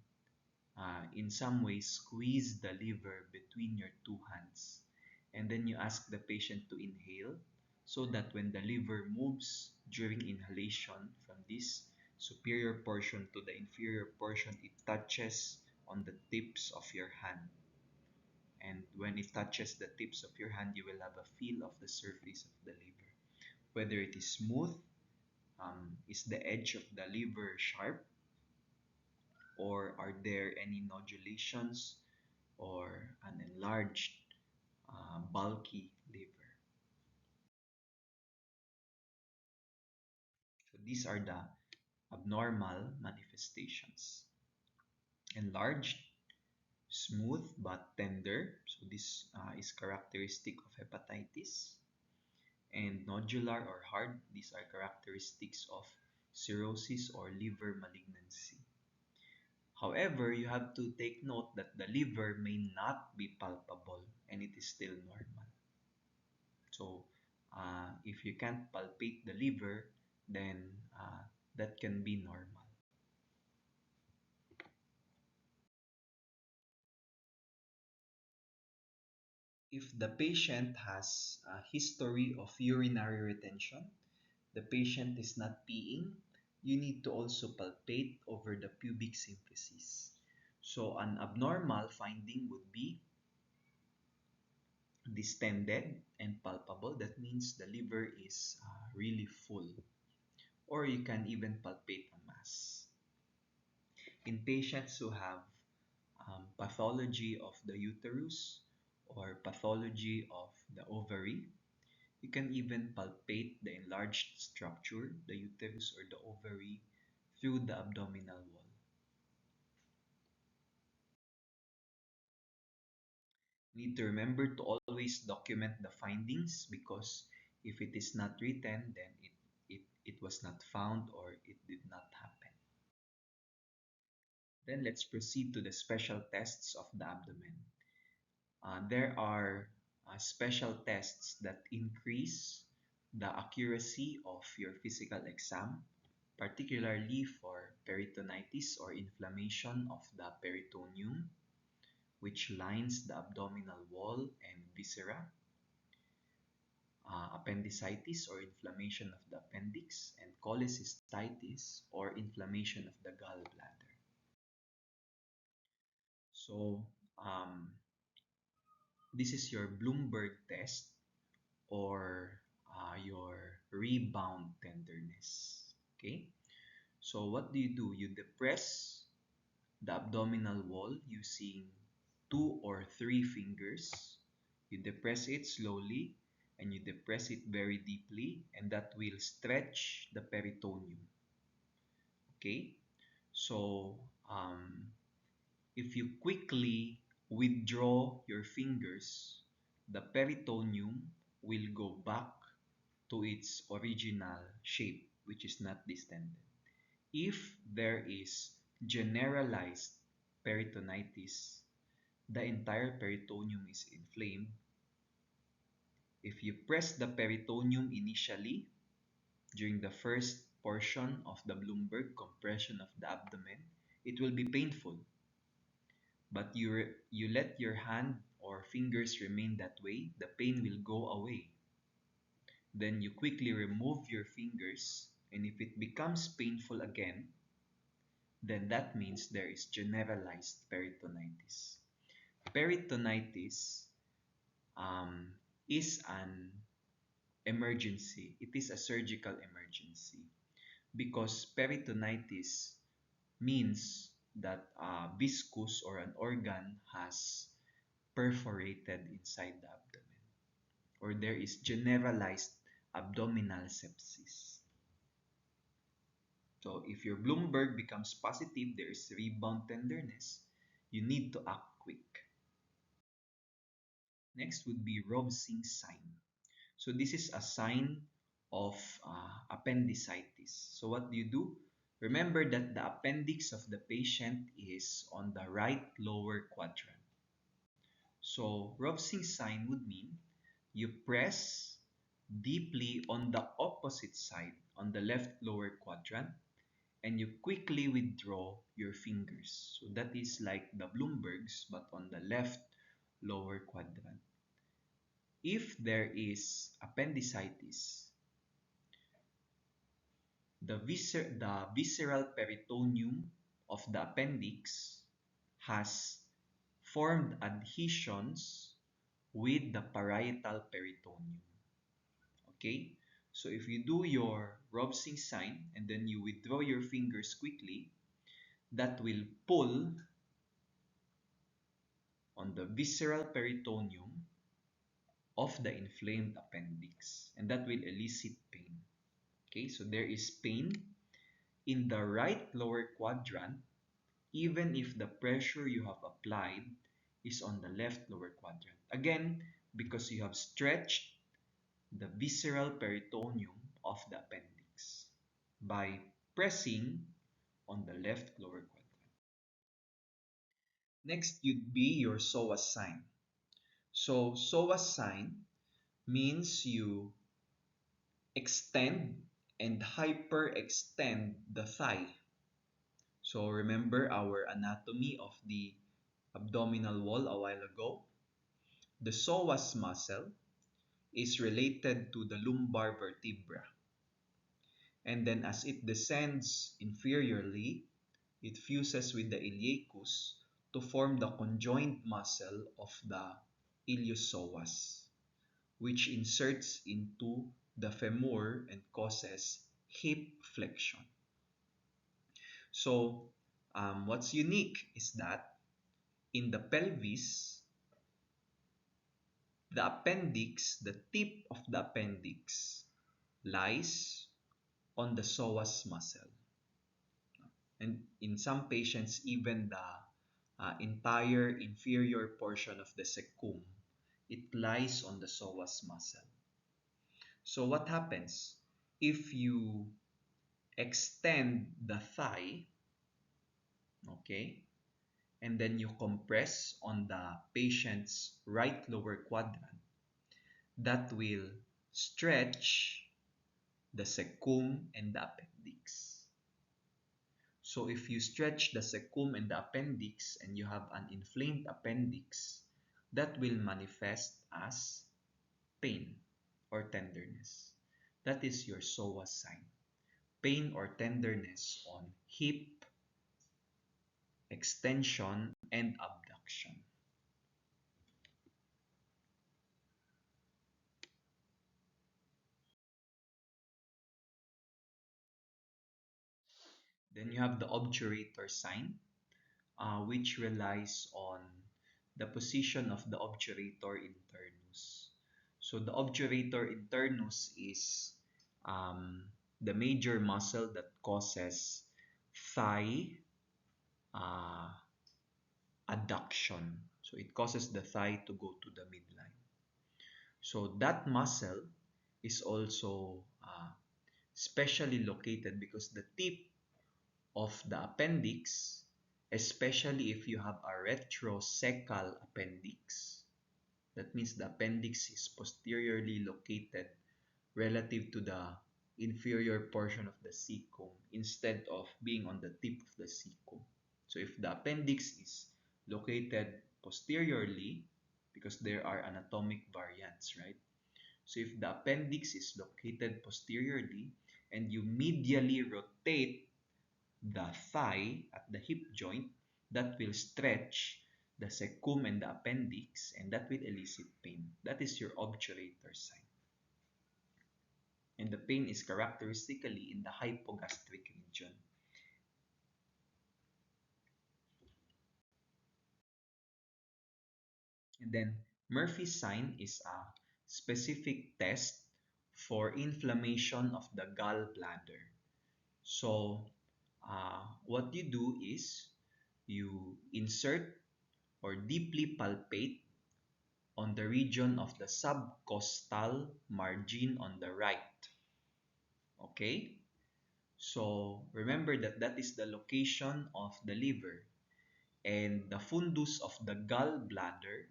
in some way squeeze the liver between your two hands. And then you ask the patient to inhale so that when the liver moves during inhalation from this superior portion to the inferior portion, it touches on the tips of your hand. And when it touches the tips of your hand, you will have a feel of the surface of the liver. Whether it is smooth, is the edge of the liver sharp, or are there any nodulations or an enlarged, bulky liver. So these are the abnormal manifestations. Enlarged, smooth but tender. So this is characteristic of hepatitis. and nodular or hard. These are characteristics of cirrhosis or liver malignancy. However, you have to take note that the liver may not be palpable and it is still normal. So, if you can't palpate the liver, then that can be normal. If the patient has a history of urinary retention, the patient is not peeing, you need to also palpate over the pubic symphysis. So an abnormal finding would be distended and palpable. That means the liver is really full. Or you can even palpate a mass. In patients who have pathology of the uterus or pathology of the ovary, you can even palpate the enlarged structure, the uterus or the ovary, through the abdominal wall. Need to remember to always document the findings, because if it is not written, then it was not found or it did not happen. Then let's proceed to the special tests of the abdomen. There are special tests that increase the accuracy of your physical exam, particularly for peritonitis or inflammation of the peritoneum, which lines the abdominal wall and viscera, appendicitis or inflammation of the appendix, and cholecystitis or inflammation of the gallbladder. So, this is your Bloomberg test or your rebound tenderness. Okay, so what do? You depress the abdominal wall using 2 or 3 fingers. You depress it slowly and you depress it very deeply, and that will stretch the peritoneum. Okay, so if you quickly withdraw your fingers, the peritoneum will go back to its original shape, which is not distended. If there is generalized peritonitis, the entire peritoneum is inflamed. If you press the peritoneum initially during the first portion of the Bloomberg compression of the abdomen, it will be painful. But you let your hand or fingers remain that way, the pain will go away. Then you quickly remove your fingers, and if it becomes painful again, then that means there is generalized peritonitis. Peritonitis is an emergency. It is a surgical emergency because peritonitis means that a viscus or an organ has perforated inside the abdomen, or there is generalized abdominal sepsis. So if your Bloomberg becomes positive, there is rebound tenderness. You need to act quick. Next would be Robsing sign. So this is a sign of appendicitis. So what do? Remember that the appendix of the patient is on the right lower quadrant. So Robsing sign would mean you press deeply on the opposite side, on the left lower quadrant, and you quickly withdraw your fingers. So that is like the Bloombergs, but on the left lower quadrant. If there is appendicitis, the visceral peritoneum of the appendix has formed adhesions with the parietal peritoneum. Okay, so if you do your Robsing sign and then you withdraw your fingers quickly, that will pull on the visceral peritoneum of the inflamed appendix, and that will elicit pain. Okay, so there is pain in the right lower quadrant, even if the pressure you have applied is on the left lower quadrant. Again, because you have stretched the visceral peritoneum of the appendix by pressing on the left lower quadrant. Next, you'd be your psoas sign. So psoas sign means you extend and hyperextend the thigh. So remember our anatomy of the abdominal wall a while ago? The psoas muscle is related to the lumbar vertebra. And then as it descends inferiorly, it fuses with the iliacus to form the conjoined muscle of the iliopsoas, which inserts into the femur and causes hip flexion. So what's unique is that in the pelvis, the appendix, the tip of the appendix, lies on the psoas muscle. And in some patients, even the entire inferior portion of the cecum, it lies on the psoas muscle. So what happens if you extend the thigh, okay, and then you compress on the patient's right lower quadrant? That will stretch the cecum and the appendix. So if you stretch the cecum and the appendix and you have an inflamed appendix, that will manifest as pain or tenderness. That is your psoas sign. Pain or tenderness on hip extension and abduction. Then you have the obturator sign, which relies on the position of the obturator internus. So the obturator internus is the major muscle that causes thigh adduction. So it causes the thigh to go to the midline. So that muscle is also specially located because the tip of the appendix, especially if you have a retrocecal appendix, that means the appendix is posteriorly located relative to the inferior portion of the cecum instead of being on the tip of the cecum. So if the appendix is located posteriorly, because there are anatomic variants, right? So if the appendix is located posteriorly and you medially rotate the thigh at the hip joint, that will stretch the cecum and the appendix, and that will elicit pain. That is your obturator sign. And the pain is characteristically in the hypogastric region. And then Murphy's sign is a specific test for inflammation of the gallbladder. So what you do is you insert or deeply palpate on the region of the subcostal margin on the right. Okay? So remember that that is the location of the liver, and the fundus of the gallbladder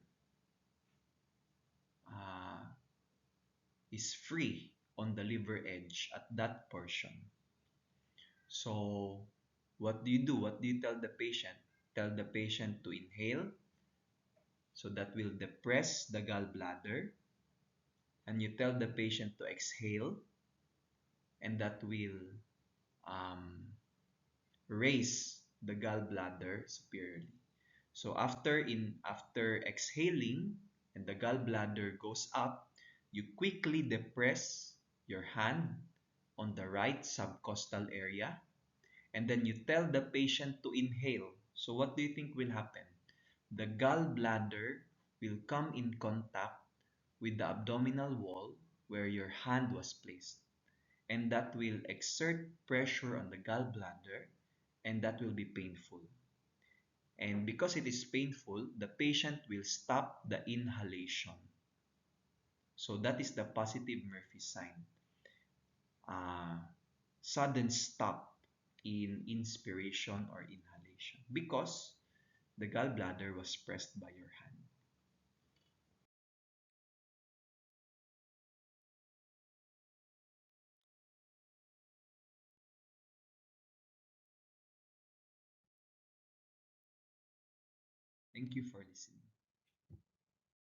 is free on the liver edge at that portion. So what do you do? What do you tell the patient? Tell the patient to inhale, so that will depress the gallbladder, and you tell the patient to exhale, and that will raise the gallbladder superiorly. So after exhaling and the gallbladder goes up, you quickly depress your hand on the right subcostal area, and then you tell the patient to inhale. So what do you think will happen? The gallbladder will come in contact with the abdominal wall where your hand was placed, and that will exert pressure on the gallbladder, and that will be painful. And because it is painful, the patient will stop the inhalation. So that is the positive Murphy sign. Uh, Sudden stop in inspiration or inhalation because the gallbladder was pressed by your hand. Thank you for listening.